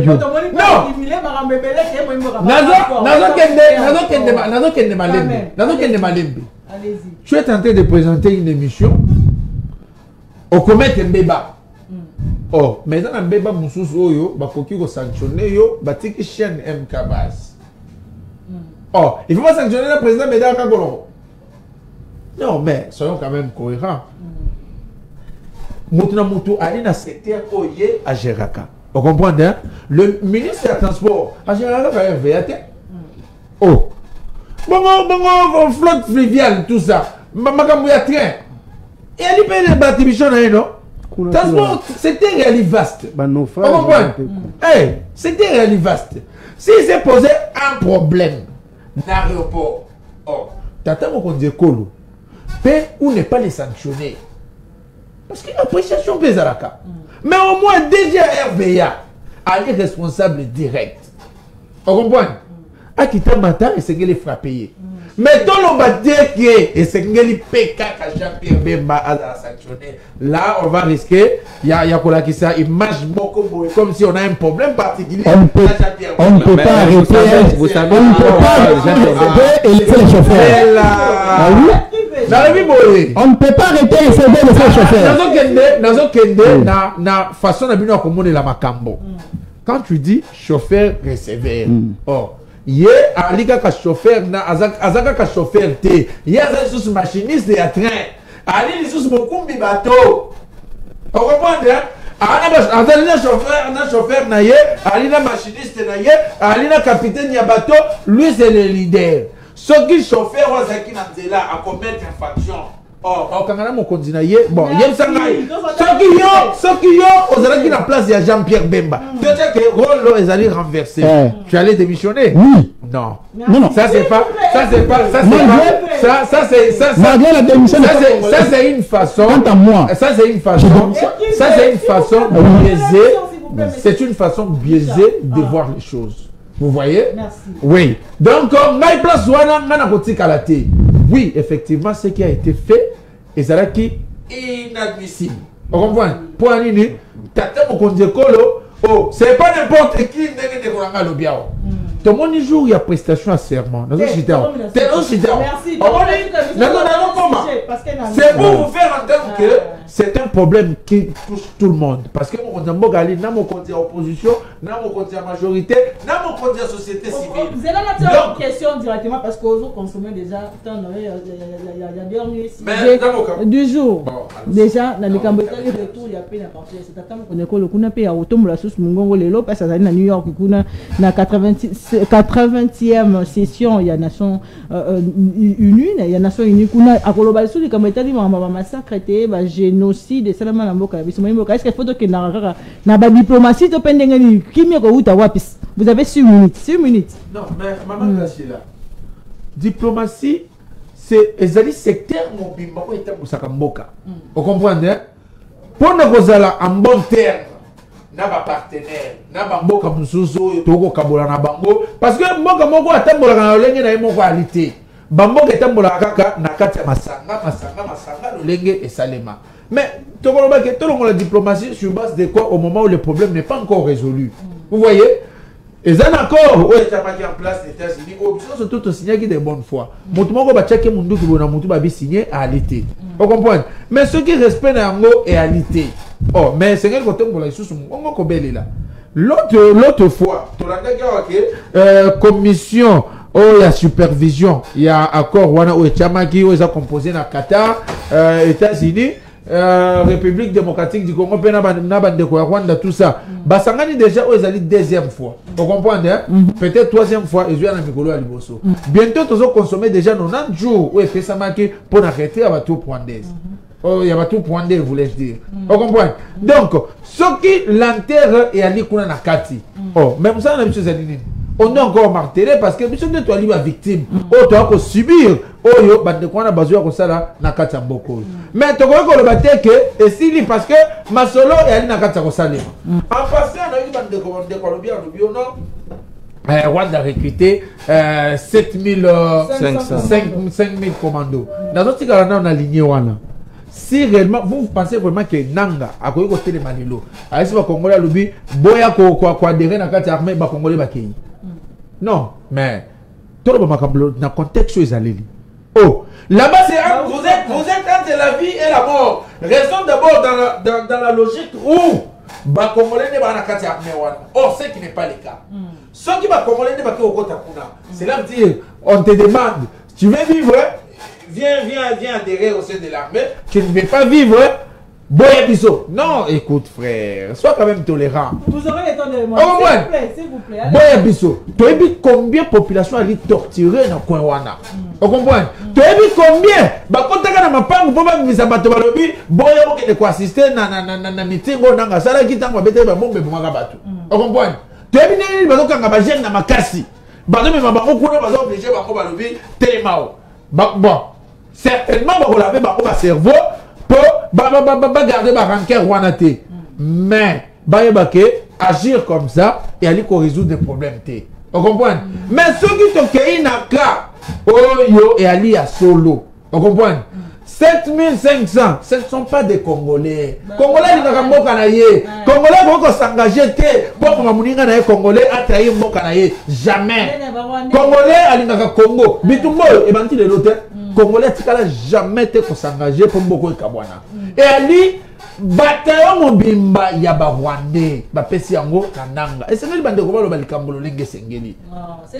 suis en train de présenter une émission au comète Mbeba. Oh, mais dans Mbeba Moussous Oyo, Bakoki ko sanctionné yo, batiki chaîne MK Base. Oh, il faut pas sanctionner le président Médard Kangolo. Non, mais soyons quand même cohérents. Moutuna Moutou Ali na secteur Oye à Géraka. Vous comprenez? Hein? Le ministre des Transports à Géraka va RVAT. Oh. Bon, flotte fluviale, tout ça. Makamouya train. Et elle y paye les bâtiments, non? Transport, c'était réellement vaste. Vous comprenez? Hey, c'était réellement vaste. S'il s'est posé un problème, l'aéroport. Oh, t'attends qu'on dise Kolo. Mais où n'est pas les sanctionner? Parce qu'il y a appréciation des Araka. Mais au moins, déjà RVA, elle est responsable direct. Vous comprenez? À quitter le matin, et c'est qu'elle est frappée. Mais dans le matin, et c'est qu'elle est PK à Jean-Pierre Bemba à sanctionner. Là, on va risquer, il y a quoi qui ça, il marche beaucoup, comme si on a un problème particulier. On ne peut pas arrêter. Vous savez, on ne peut pas arrêter et laisser les chauffeurs. Ah oui? On ne peut pas arrêter et laisser les chauffeurs. Na façon de commander la macambo. Quand tu dis chauffeur receveur, oh, yé aliga ka chauffeur na azaka ka chauffeur té, yé azaka sous machiniste et à train, ali sous mokumbi bateau. On comprend bien? Alina chauffeur na yé, alina machiniste na yé, alina capitaine ya bateau, lui c'est le leader. Ce qui chauffeur ozaki na nzela à commettre infraction. Oh, quand on a mon continent, bon, il y a ce qui yo, ozaki na place de Jean-Pierre Bemba. Tu sais que rôle les allés renverser. Tu allais démissionner? Oui. Non. Non. Ça c'est une façon. Quant à moi. Ça c'est une façon biaisée. C'est une façon biaisée de voir les choses. Vous voyez? Merci. Oui. Donc, oui, effectivement, ce qui a été fait est inadmissible. Vous comprenez? Pour un nini, c'est pas n'importe qui n'est le bien. Tout le monde y joue, il y a prestation à serment. Merci. C'est pour vous faire entendre que c'est un problème qui touche tout le monde. Parce que mon Gali n'a pas opposition, n'a pas majorité, n'a pas société civile. Vous avez la question directement parce que vous consommez déjà il y a dernier du jour. Déjà, dans les Cambodgiens, il y a peine à partir. C'est à temps qu'on est le Kuna Pay à Automne, la sauce Mungongo, les Lopes, ça à New York, Kuna, na 80e session, il y a Nations Unies, il y a Nations Unies, Kuna, à Kolobal, sous les Cambodgiens, il y a un massacre, il y a génocide salama na mboka biso mboka est-ce que faut que na ba diplomatie to pendenge ni kimia ko uta wapis vous avez 6 minutes non mais maman Gachila diplomatie c'est ezali secteur mobimba ko etabusaka mboka vous comprenez pour na kozala en bon terme na ba partenaire na ba mboka mususu toko kabola na bango parce que mboka moko atambola na lolenge na moko alité ba mboka etambola kaka na kati ya masanga lolenge esalema mais tokoloba que tout la diplomatie sur base de quoi au moment où le problème n'est pas encore résolu vous voyez et un accord ouais ça mis en place les États-Unis au tout signé qui de bonne foi mutu moko ba tcheke mundu ki bona mutu ba bi signé à alité vous comprenez mais ceux qui respectent yango et à alité oh mais c'est quel côté pour la sous on ko belela l'autre fois to la que commission oh ya supervision il y a accord wana o chamaki o za composé na Qatar États-Unis République démocratique du Congo pe na bande ko Rwanda tout ça basangani déjà aux ali deuxième fois vous comprenez peut-être troisième fois et na mikolo ya liboso bientôt tozo consommer déjà 90 jours ou fait ça marqué pour arrêter à bateau poindaise oh il y a bateau poindé voulais-je dire vous comprenez donc ce qui l'enterre et ali kuna na kati oh même ça na biso za nini on est encore martelé parce que biso de toi liba victime oh toi ko subir oh yo bande ko na bazo ko sala na kati ya mboko mais to ko le bateke et si parce que masolo et ali na kati ya ko salema en passant na bande ko le bien non Rwanda a recruté 5000 commandos dans notre cas on a aligné wana si réellement vous pensez vraiment que Nanga a koyi ko télé malilo a esi ba Congolais lobi boya ko adhérer na kati armée ba Congolais ba kei non mais tout le monde dans contexte ezaleli oh là-bas c'est vous êtes entre la vie et la mort raison d'abord dans la logique où ba Congolais ne ba na kati armée wana or ce qui n'est pas le cas ceux qui ba Congolais ne ba ke okota kuna c'est là dire on te demande tu veux vivre viens adhérer au sein de l'armée tu ne veux pas vivre boya biso non écoute frère sois quand même tolérant vous aurez le temps de moi s'il vous plaît boya biso toyebi combien population ali torturer na coin wana vous comprenez toyebi combien bakotaka na mapangu po bamisa bato balobi boya bokende ko assister na mitingo nanga sala kitango bete ba bombe bomaka bato vous comprenez toyebi nini bazokanga ba jeune na makasi bato me bango kuna bazo obliger bango balobi telemao bon certainement ba laver bango ba cerveau pour garder ma rancœur wanate mais agir comme ça et aller résoudre des problèmes vous comprenez mais ceux qui te créent na cas yo et aller à solo vous comprenez 7500 ce ne sont pas des Congolais Congolais ils n'ont pas Congolais vont s'engager pour mamuninga na Congolais a trahi mboka na ye jamais Congolais alingaka Congo bitumbo et banti de l'hôtel Congolais tikala jamais te ko s'engager pour mboko ekabwana et ali bataillon mobimba ya ba Rwandais ba pesi yango kananga et c'est ngeli bande ko balo balikambolo lenge sengeli et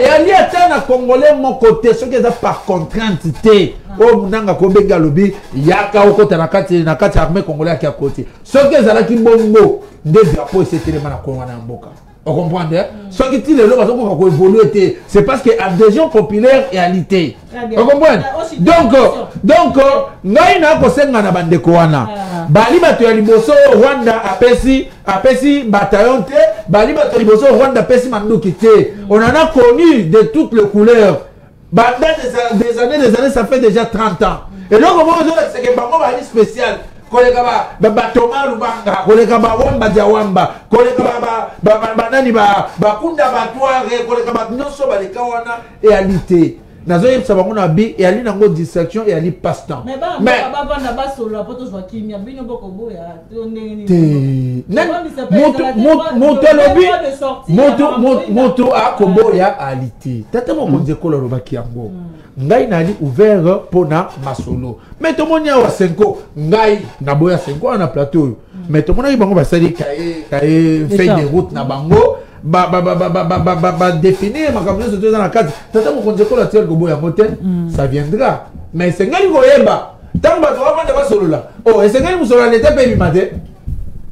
ali ata na Congolais mon côté ce qui est par contrainte te o munanga ko benga lobi yaka okota na kati armée Congolais qui à côté ce qui est alaki bongo nde drapeau c'était le mana ko wana mboka. Vous comprenez? Ce qui dit le lot va évoluer, c'est parce que l'adhésion populaire est alité. Vous comprenez? Donc, nous avons na bande koana. Bali bato ya liboso Rwanda apesi bataillon te, bali bato liboso Rwanda apesi manduki te. On en a connu de toutes les couleurs. Des années, ça fait déjà 30 ans. Et donc, on va dire que c'est bango bali spécial. Koleka ba Thomas Lubanga, koleka ba Wamba Diawamba, koleka ba nani ba Kunda Batware, koleka ba nyonso ba leka wana et alité. Nazo yeb sabangona bi et ali nango distraction et ali passe-temps. Mais ba na ba solo poto zo kimia binyo boko boya moto a koboya alité. Tata mo konzekolo robaki yango. Ngai nali ouvert pona masolo mais to monia wa 5 ngai na boya 5 na plateau mais to mona bango basali kae fait des routes na bango ba définir makambo so dans la case tata mo konje ko la tiel go boya mote ça viendra mais c'est ngai go yeba tamba to va ba solo là oh et c'est ngai mo solo l'été pe mi maté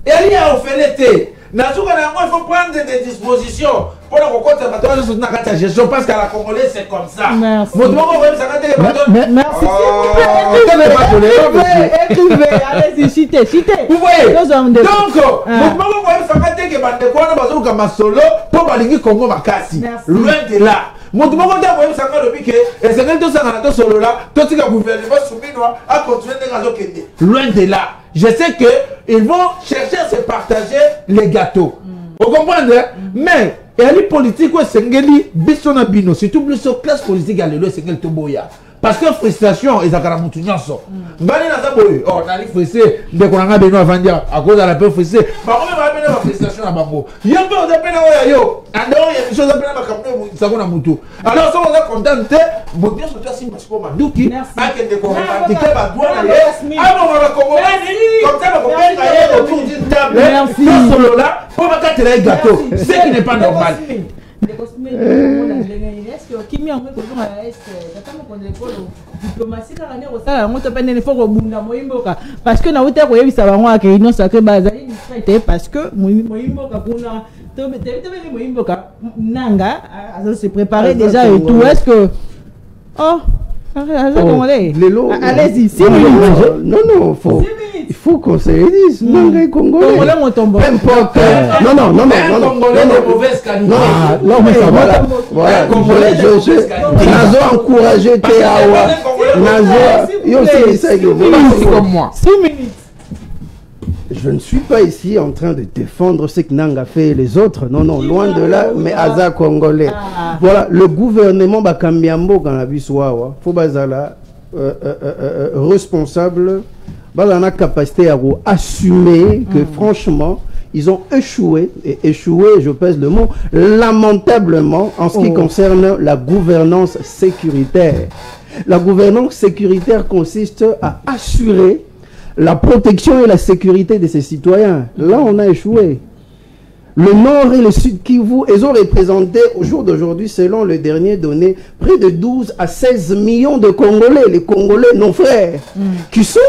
et ali a offert l'été na souka na moi il faut prendre des dispositions pour le recompte, c'est maintenant je soutenir la gestion parce qu'à la Congolais, c'est comme ça. Merci. Mon demande, ça va être Merci. Écrivez, allez-y, citez. Vous voyez? Donc, mon demande, ça va être que Bandekwana, Bazoka Masolo, pour Balingi Congo Makasi. Loin de là. Mon demande, ça va être que, et c'est que tout ça, dans solo là, tout ce que le gouvernement souminois a continué de raison que loin de là. Je sais qu'ils vont chercher à se partager les gâteaux. Vous comprenez? Mais, il y a les politiques qui sont bino, surtout plus sur classe politique, il y a les Toboya. Parce que frustration, ils ont fait un peu de temps. On a frustré, dès qu'on a besoin de dire, à cause de la peur frustrée. Mais on a besoin de frustration à Bango. Il y a pas de peine à yo. Alors, il y a des choses à peine à Macamou, ça qu'on a moutou. Alors, ça, on est content de mon Dieu, c'est aussi parce qu'on m'a douki. À quel des pratiquer ma douane. Ah non, on va commencer. Comme ça, on va faire autour d'une table. Merci. Dans ce lot-là, on va casser les gâteaux. Ce qui n'est pas normal. Est-ce que qui m'y en met diplomatie car on est ça on te peine il faut rebunda moimboka parce que na uta ko yebisa bango ake ino sacré bazali discrété parce que moimboka kuna to moimboka nanga a se préparer déjà et tout est-ce que allez-y 6 minutes. Non, il faut qu'on se le dise. Nanga Congolais. Peu importe. Non. Non, mais ça voilà. Congolais, je encouragé Théawa. Yo c'est ça comme moi. 6 minutes. Je ne suis pas ici en train de défendre ce que Nanga fait et les autres. Non, loin de là, mais Aza Congolais. Voilà, le gouvernement Bakambiambo quand la Biswawa, faut bazala responsable, bazana capacité à assumer que franchement, ils ont échoué, je pèse le mot, lamentablement en ce qui concerne la gouvernance sécuritaire. La gouvernance sécuritaire consiste à assurer la protection et la sécurité de ses citoyens. Là, on a échoué. Le Nord et le Sud Kivu, ils ont représenté au jour d'aujourd'hui, selon les dernières données, près de 12 à 16 millions de Congolais, les Congolais, nos frères, qui sont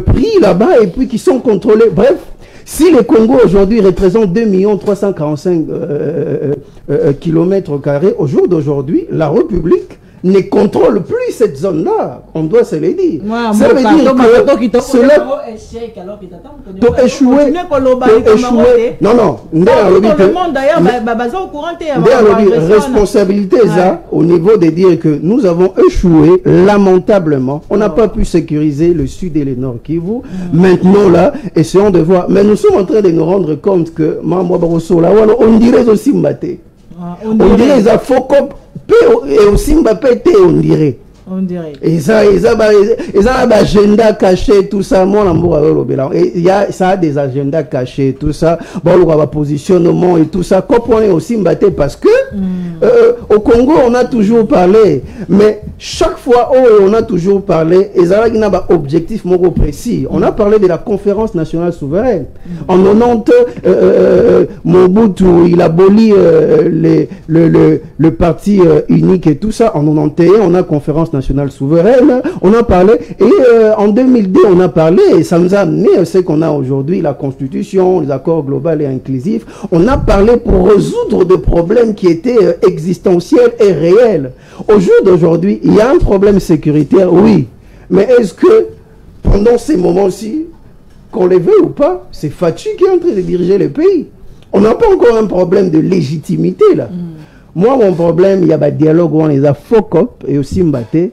pris là-bas et puis qui sont contrôlés. Bref, si le Congo aujourd'hui représente 2 345 km², au jour d'aujourd'hui, la République ne contrôle plus cette zone-là. On doit se le dire. Ça veut dire que cela a échoué. Non. Responsabilité ça au niveau de dire que nous avons échoué lamentablement. On n'a pas pu sécuriser le sud et le nord Kivu. Maintenant là, essayons de voir. Mais nous sommes en train de nous rendre compte que on dirait aussi Mbaté. On dirait les Afokop et aussi Mbappé, on dirait. Et ça a des agendas cachés, tout ça. Et ça a des agendas cachés, tout ça. Bon, le positionnement et tout ça. Comprenez aussi Mbappé parce que au Congo, on a toujours parlé. Mais chaque fois on a toujours parlé, et ça a un objectif précis. On a parlé de la conférence nationale souveraine. En 90, Mobutu, il a aboli le parti unique et tout ça. En 91, on a conférence nationale souveraine, on a parlé, et en 2002 on a parlé, et ça nous a amené à ce qu'on a aujourd'hui, la constitution, les accords globaux et inclusifs. On a parlé pour résoudre des problèmes qui étaient existentiels et réels. Au jour d'aujourd'hui, il y a un problème sécuritaire, oui, mais est-ce que pendant ces moments-ci, qu'on les veut ou pas, c'est Fachi qui est en train de diriger le pays? On n'a pas encore un problème de légitimité là. Moi, mon problème, il y a un dialogue où on les a Fokop et aussi Mbaté,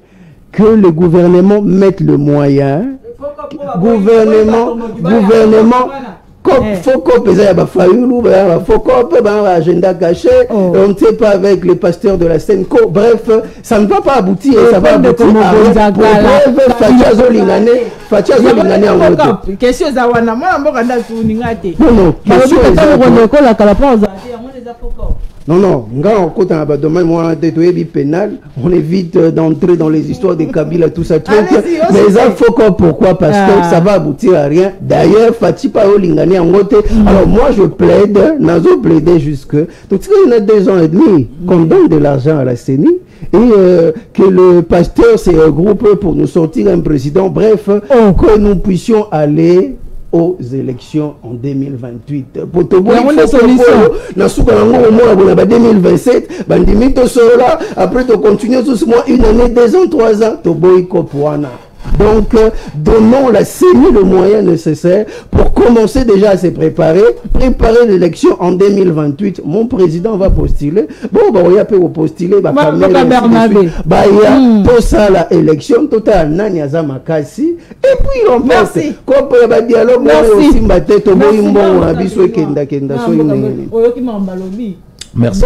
que le gouvernement mette le moyen. Gouvernement, Fokop, il y a Fokop, agenda caché, on ne sait pas avec les pasteurs de la Senko. Bref, ça ne va pas aboutir, ça va aboutir à non, on évite d'entrer dans les histoires des Kabila, tout ça. Mais ça faut pourquoi? Parce que ça va aboutir à rien. D'ailleurs, Fatipa Olingani en côté. Alors moi je plaide, Nazo plaidé jusque. Donc il y a 2 ans et demi qu'on donne de l'argent à la CENI et que le pasteur se regroupe pour nous sortir un président. Bref, que nous puissions aller aux élections en 2028. Pour te dire, en 2027, après tu continues tous mois, 1 année, 2 ans, 3 ans, tu boycott. Donc, donnons la CENI le moyen nécessaire pour commencer déjà à se préparer l'élection en 2028. Mon président va postuler. Bon, il y a pour postuler. Il y a tout ça, l'élection, tout ça, Makasi. Et puis, on passe. Comme il y a dialogue, aussi, merci.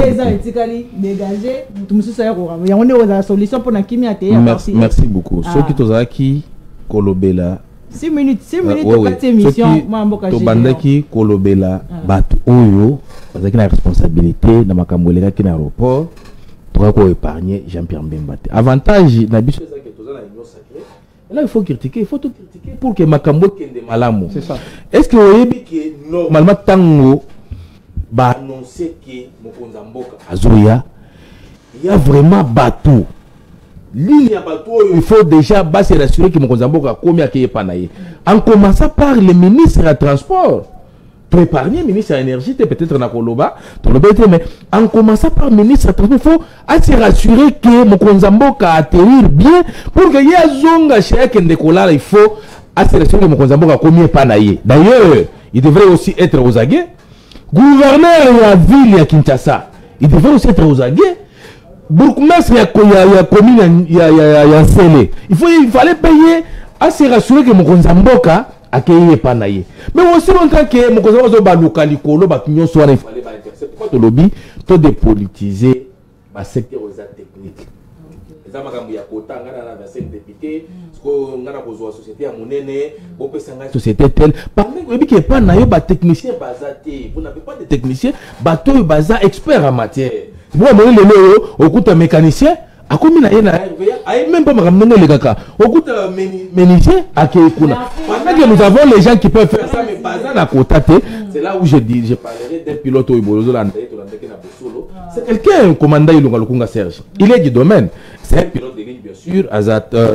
Merci beaucoup. Ceux qui tozaki kolobela 6 minutes émission to bandaki kolobela batu oyo bazaki na responsabilité na makambo eleka na aéroport to ko épargner Jean-Pierre Mbemba. Avantage na biso ezaki tozala union sacrée. Là il faut critiquer, il faut tout critiquer pour que makambo kende malamu. C'est ça. Est-ce que vous voyez que normalement tango ba annoncer que Mokonza Mboka azoya il y a vraiment bateau ligne ya bateau il faut déjà se rassurer que Mokonza Mboka komi akeye panaye en commençant par le ministre à transport préparer ministre à énergie peut-être na koloba mais en commençant par ministre à transport il faut se rassurer que Mokonza Mboka atterrir bien pour que ya zonga chèque ndekola il faut se rassurer que Mokonza Mboka komi panaye. D'ailleurs il devrait aussi être aux aguets. Gouverneur de la ville de Kinshasa, il devrait aussi être aux aguets. Bourgmestre il y a commune il fallait payer à se rassurer que Mokonza Mboka a créé panaye. Mais aussi longtemps que Mokonza Mboka ba localikolo ba kinyo soir il fallait ba intercepter. Pourquoi to lobby to dépolitiser ba secteur aux techniques. Les amagambo ya kota ngana na 25 députés, ko ngana ko zo société ya monene, bo pesa nga société telle. Parmi ko bi ke pa na yo ba technicien bazate. Vous n'avez pas de technicien, bateau baza expert en matière. Bon mon lelo okuta mécanicien, akomi na yena ay même pas makambo ngene kaka. Okuta menuisier akekuna. Pendant que nous avons les gens qui peuvent faire ça mais baza na kota te. C'est là où je parlerai d'un pilote au Ibolozo landé to landé na Bosolo. C'est quelqu'un commandant Ilunga Lukunga Serge. Il est du domaine. C'est un pilote de ligne bien sûr,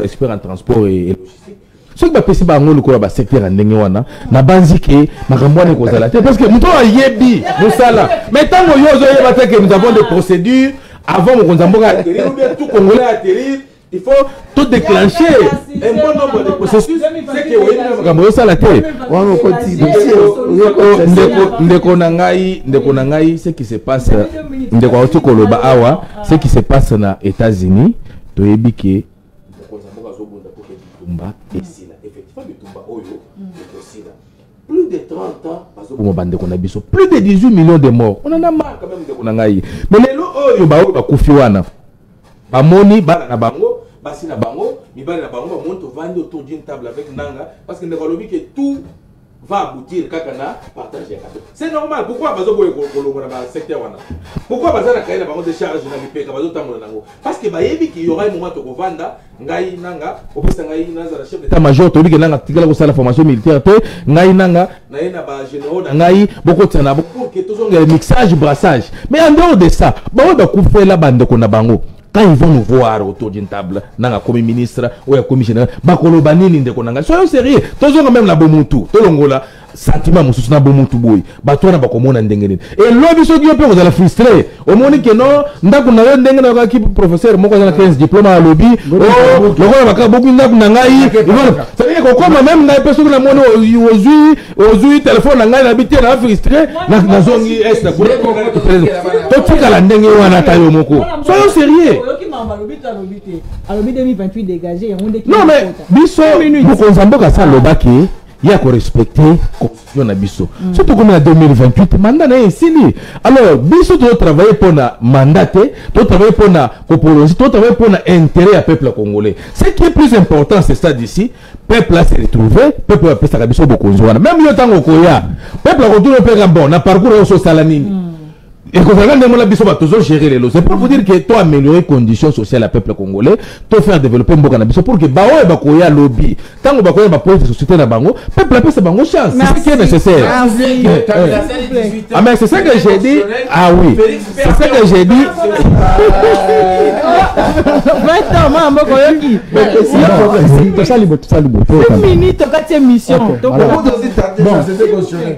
expert en transport et logistique. Ce qui va passer par le secteur en Nengewana, na banzike, makamboane kozala. Parce que nous avons yebi, nous sala. Mais tant que nous avons des procédures avant mon Konzamboka atterrir ou bien tout Congolais atterrir. Il faut tout déclencher un bon nombre de processus. C'est que oui, makambo ça la terre. Ndekonangai, ce qui se passe, ce qui se passe aux États-Unis, to ebike plus de 30 ans, plus de 18 millions de morts. On en a marre quand même de Konangai. Mais les lots, ba kufiwana. Bamoni, na bango, basi na bango, mibali na bango, monte vendre autour d'une table avec Nanga, parce que nous avons que tout va aboutir kakana partager. C'est normal. Pourquoi bazo boye kolongo na secteur wana? Pourquoi baza na kaina bango de charge na mipeka bazo tambola nango? Parce que bayebi qu'il y aura un moment to kovanda ngai nanga, opesa ngai naza la chef d'état major to biki nanga tikala ko sala formation militaire te, ngai nanga na yena ba généraux na ngai boko tsana pour que tout le mixage brassage. Mais en dehors de ça, ba kufela bande ko na bango. Quand ils vont nous voir autour d'une table, nanga comme ministre ou comme général, bakolo banini ndeko nanga. Soyons sérieux. Toujours même la bomutu, tolongola sentiment mususu na bomutu boy. Batwana bakomona ndengene. Et lobi so giyo pe ko za la frustrer. O moni que non, ndako na yo ndengene ka ki professeur moko za 15 diplôme à lobby. Oh, lokola baka boku ndako na ngai. Ça veut dire que comme même na peso na mono ozui téléphone na ngai na biti na frustrer na zongi est na ko. Totika la ndenge wana tayo moko. Soyons sérieux. Non mais biso Mokonza Mboka ça lobaki il y a qu'on respecter constitution na biso surtout comme en 2028 mandat na esili. Alors biso to travailler pour na mandat to travailler pour na prolonger to travailler pour na intérêt à peuple congolais. Ce qui est plus important c'est ça d'ici peuple là se retrouver peuple a pesa biso bokonzo wana même yo tango koya peuple a retourner pe bon na parcours au salanini Et quand on a besoin de toujours gérer les lots, c'est pour vous dire que toi améliorer les conditions sociales à peuple congolais, toi faire développer un cannabis pour que Baoye Bakoya lobby, tant que Bakoya Bakoya société na bango, peuple appelle ça bango chance, c'est ce qui est nécessaire. Ah mais c'est ça que j'ai dit. Ah oui, c'est ça que j'ai dit. Maintenant, maman Koyoki. 5 minutes quand mission.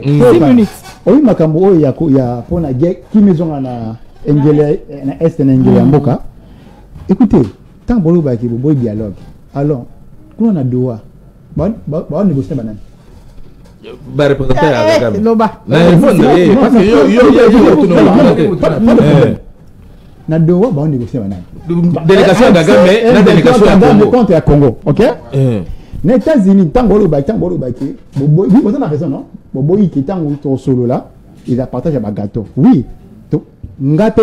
6 minutes. Oui, makambo ya pona guerre qui maison na engele na est na engele ya mboka. Écoutez, tant bolo ba ki bo dialogue. Alors, qu'on a doa. Ba négocier banane. Ba représenter à Kagame. Loba. Parce que yo na doa ba négocier banane. Délégation à Kagame, na délégation à Congo. Contre à Congo, OK? Les États-Unis, tant bolo ba ki bo vous avez raison non? Bobo qui est en solo là, il a partagé un gâteau. Oui, ngate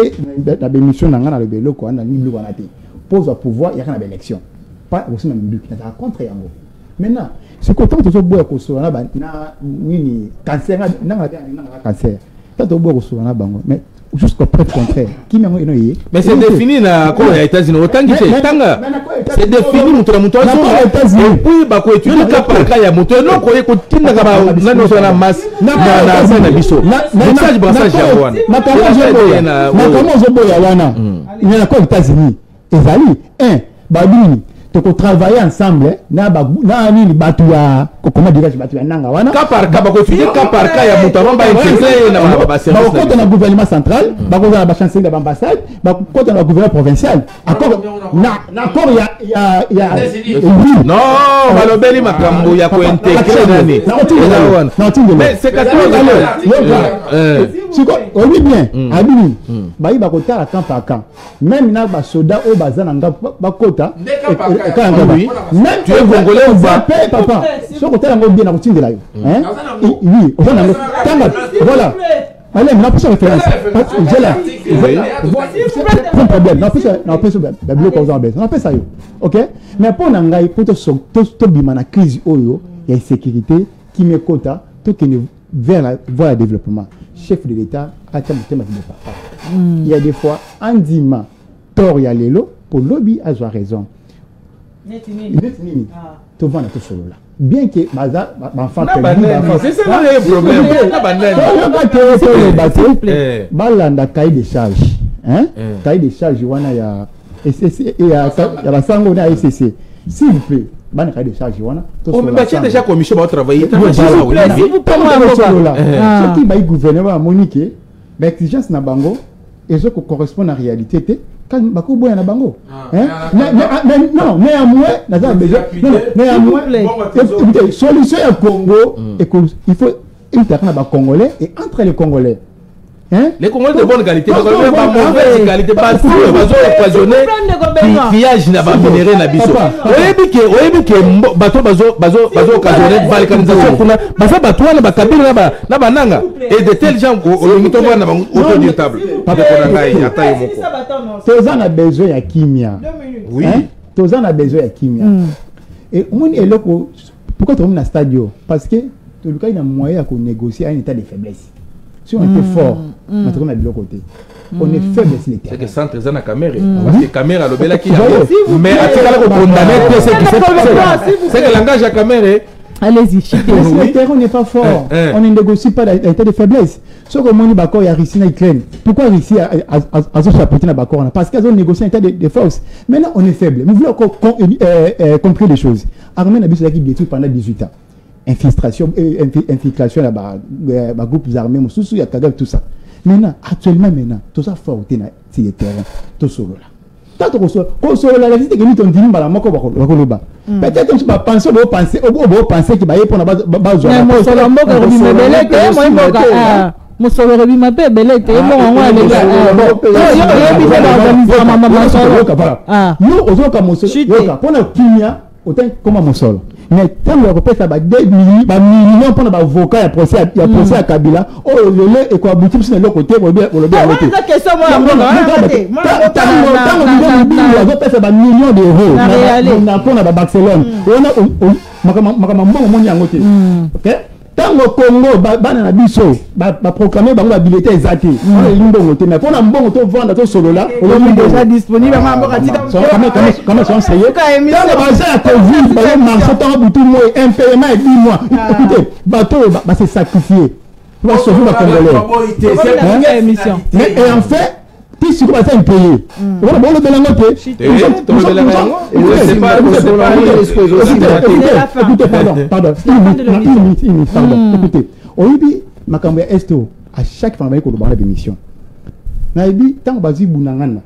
la bémission n'a pas le bélo quoi, n'a ni bleu à la tête. Pose au pouvoir, il y a une élection. Pas aussi même but, il y a un contre yango. Maintenant, ce que tant que tu bois au solo là, na ni cancer, na cancer. Tant que bois au solo là, mais jusqu'au près contraire. Qui m'a dit mais c'est défini na quoi les États-Unis autant que c'est tanga. C'est défini mutu mutu aux États-Unis. Puis ba ko étudier cas par cas ya mutu non ko ko tinda ka ba na no na masse na biso. Message brassage ya wana. Na comment je boya wana. Il y a quoi aux États-Unis. Ezali ba bini to travailler ensemble na nini batu ya comment dire batu ya nanga wana cas par cas ba ko étudier cas par cas ya mutu ba intégrer na ba service. Ba ko na gouvernement central, ba ko na ba chancelier de l'ambassade, ba ko na gouvernement provincial. Accord na accord ya non, balobeli makambo ya ko intégrer nani. Mais c'est que oui bien, abini ba iba ko tala camp par camp. Même na ba soda o bazana ba kota même tu es congolais ou pas papa so ko tala ngo bien na kutindela yo hein oui on a voilà allez on a plus référence j'ai là pas problème on a plus la bloc aux embêtes on appelle ça yo OK mais pour ngai pour to bima na crise oyo il y a insécurité qui me kota to que vers la voie de développement chef de l'état a tellement de papa il y a des fois andima tort ya lelo pour lobby a raison. Tu vas tout solo là. Bien que baza enfant c'est ça le problème. Balanda cahier de charge. Hein? Cahier de charge wana ya SCC et ya la sango na SCC. S'il vous plaît, ban cahier de charge wana. On me battait déjà commission va travailler. S'il vous plaît moi ce qui va gouvernement Monique, l'exigence na bango et ce qui correspond à la réalité quand bako boya na bango hein non néanmoins solution à Congo il faut une terre na ba congolais et entre les congolais hein les congolais de bonne qualité pas mauvaise qualité pas bazo empoisonné pillage na ba minéraux na biso oyebi ke bato bazo occasionner balkanisation kuna basa bato na ba kabila na ba nanga et de tels gens olongito na ba autoditable papa konanga ata yo moko tozan a besoin ya kimia oui tozan a besoin ya kimia et on est là pourquoi tu es dans stade parce que tout le cas il a moyen de négocier un état de faiblesse. Si on était fort, on est de l'autre côté. On est faible sur les terrains. C'est que centre est la caméra. Parce que la caméra, le bel qui mais à ce qu'on condamne, c'est que le langage à caméra. Allez-y, le terrain n'est pas fort. On ne négocie pas l'état de faiblesse. Ce que mon Bakor, il y a Russie en Ukraine. Pourquoi Russie a ce chapeauté dans Bakor? Parce qu'ils ont négocié un état de force. Maintenant, on est faible. Nous voulons comprendre les choses. Armée n'a pas détruit pendant 18 ans. Infiltration là-bas, groupes armés, il y a tout ça. Maintenant, actuellement, tout ça fort sur le terrain, tout solo là. Quand solo là, la vie que nous t'ont dit, peut-être que tu vas penser qu'il va y avoir mais tant que répète ça, des millions pour l'avocat, il procès à Kabila, oh, le et quoi, boutique sur l'autre côté, pour le bien. Millions d'euros. On a Barcelone. On a Tant au Congo, banana biso, proclamer bango habilité exacte. On est limbongo te, mais pour la mbongo to vendre to solo là, on est déjà disponible. Comment sont sérieux? Dans le bazar à Covid, bah marché tant bout tout mois, un paiement et 10 mois. Écoutez, bateau va se sacrifier. Pour sauver la Congolais. C'est émission. Mais et en fait, qui sur quoi ça il paye? On va le belangote. Écoutez, pardon. Écoutez, Oyibi Makambe Esto à chaque fois qu'on parle d'émission. Naibi tant bazi bunangana.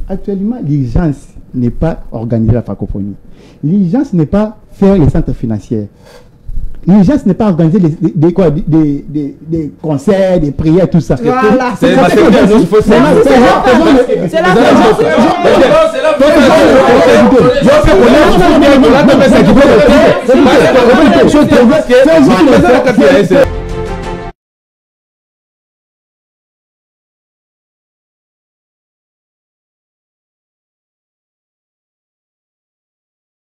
Actuellement l'urgence n'est pas organiser la francophonie. L'urgence n'est pas faire les centres financiers. L'urgence n'est pas organiser des concerts, des prières, tout ça. Voilà. C'est la faisons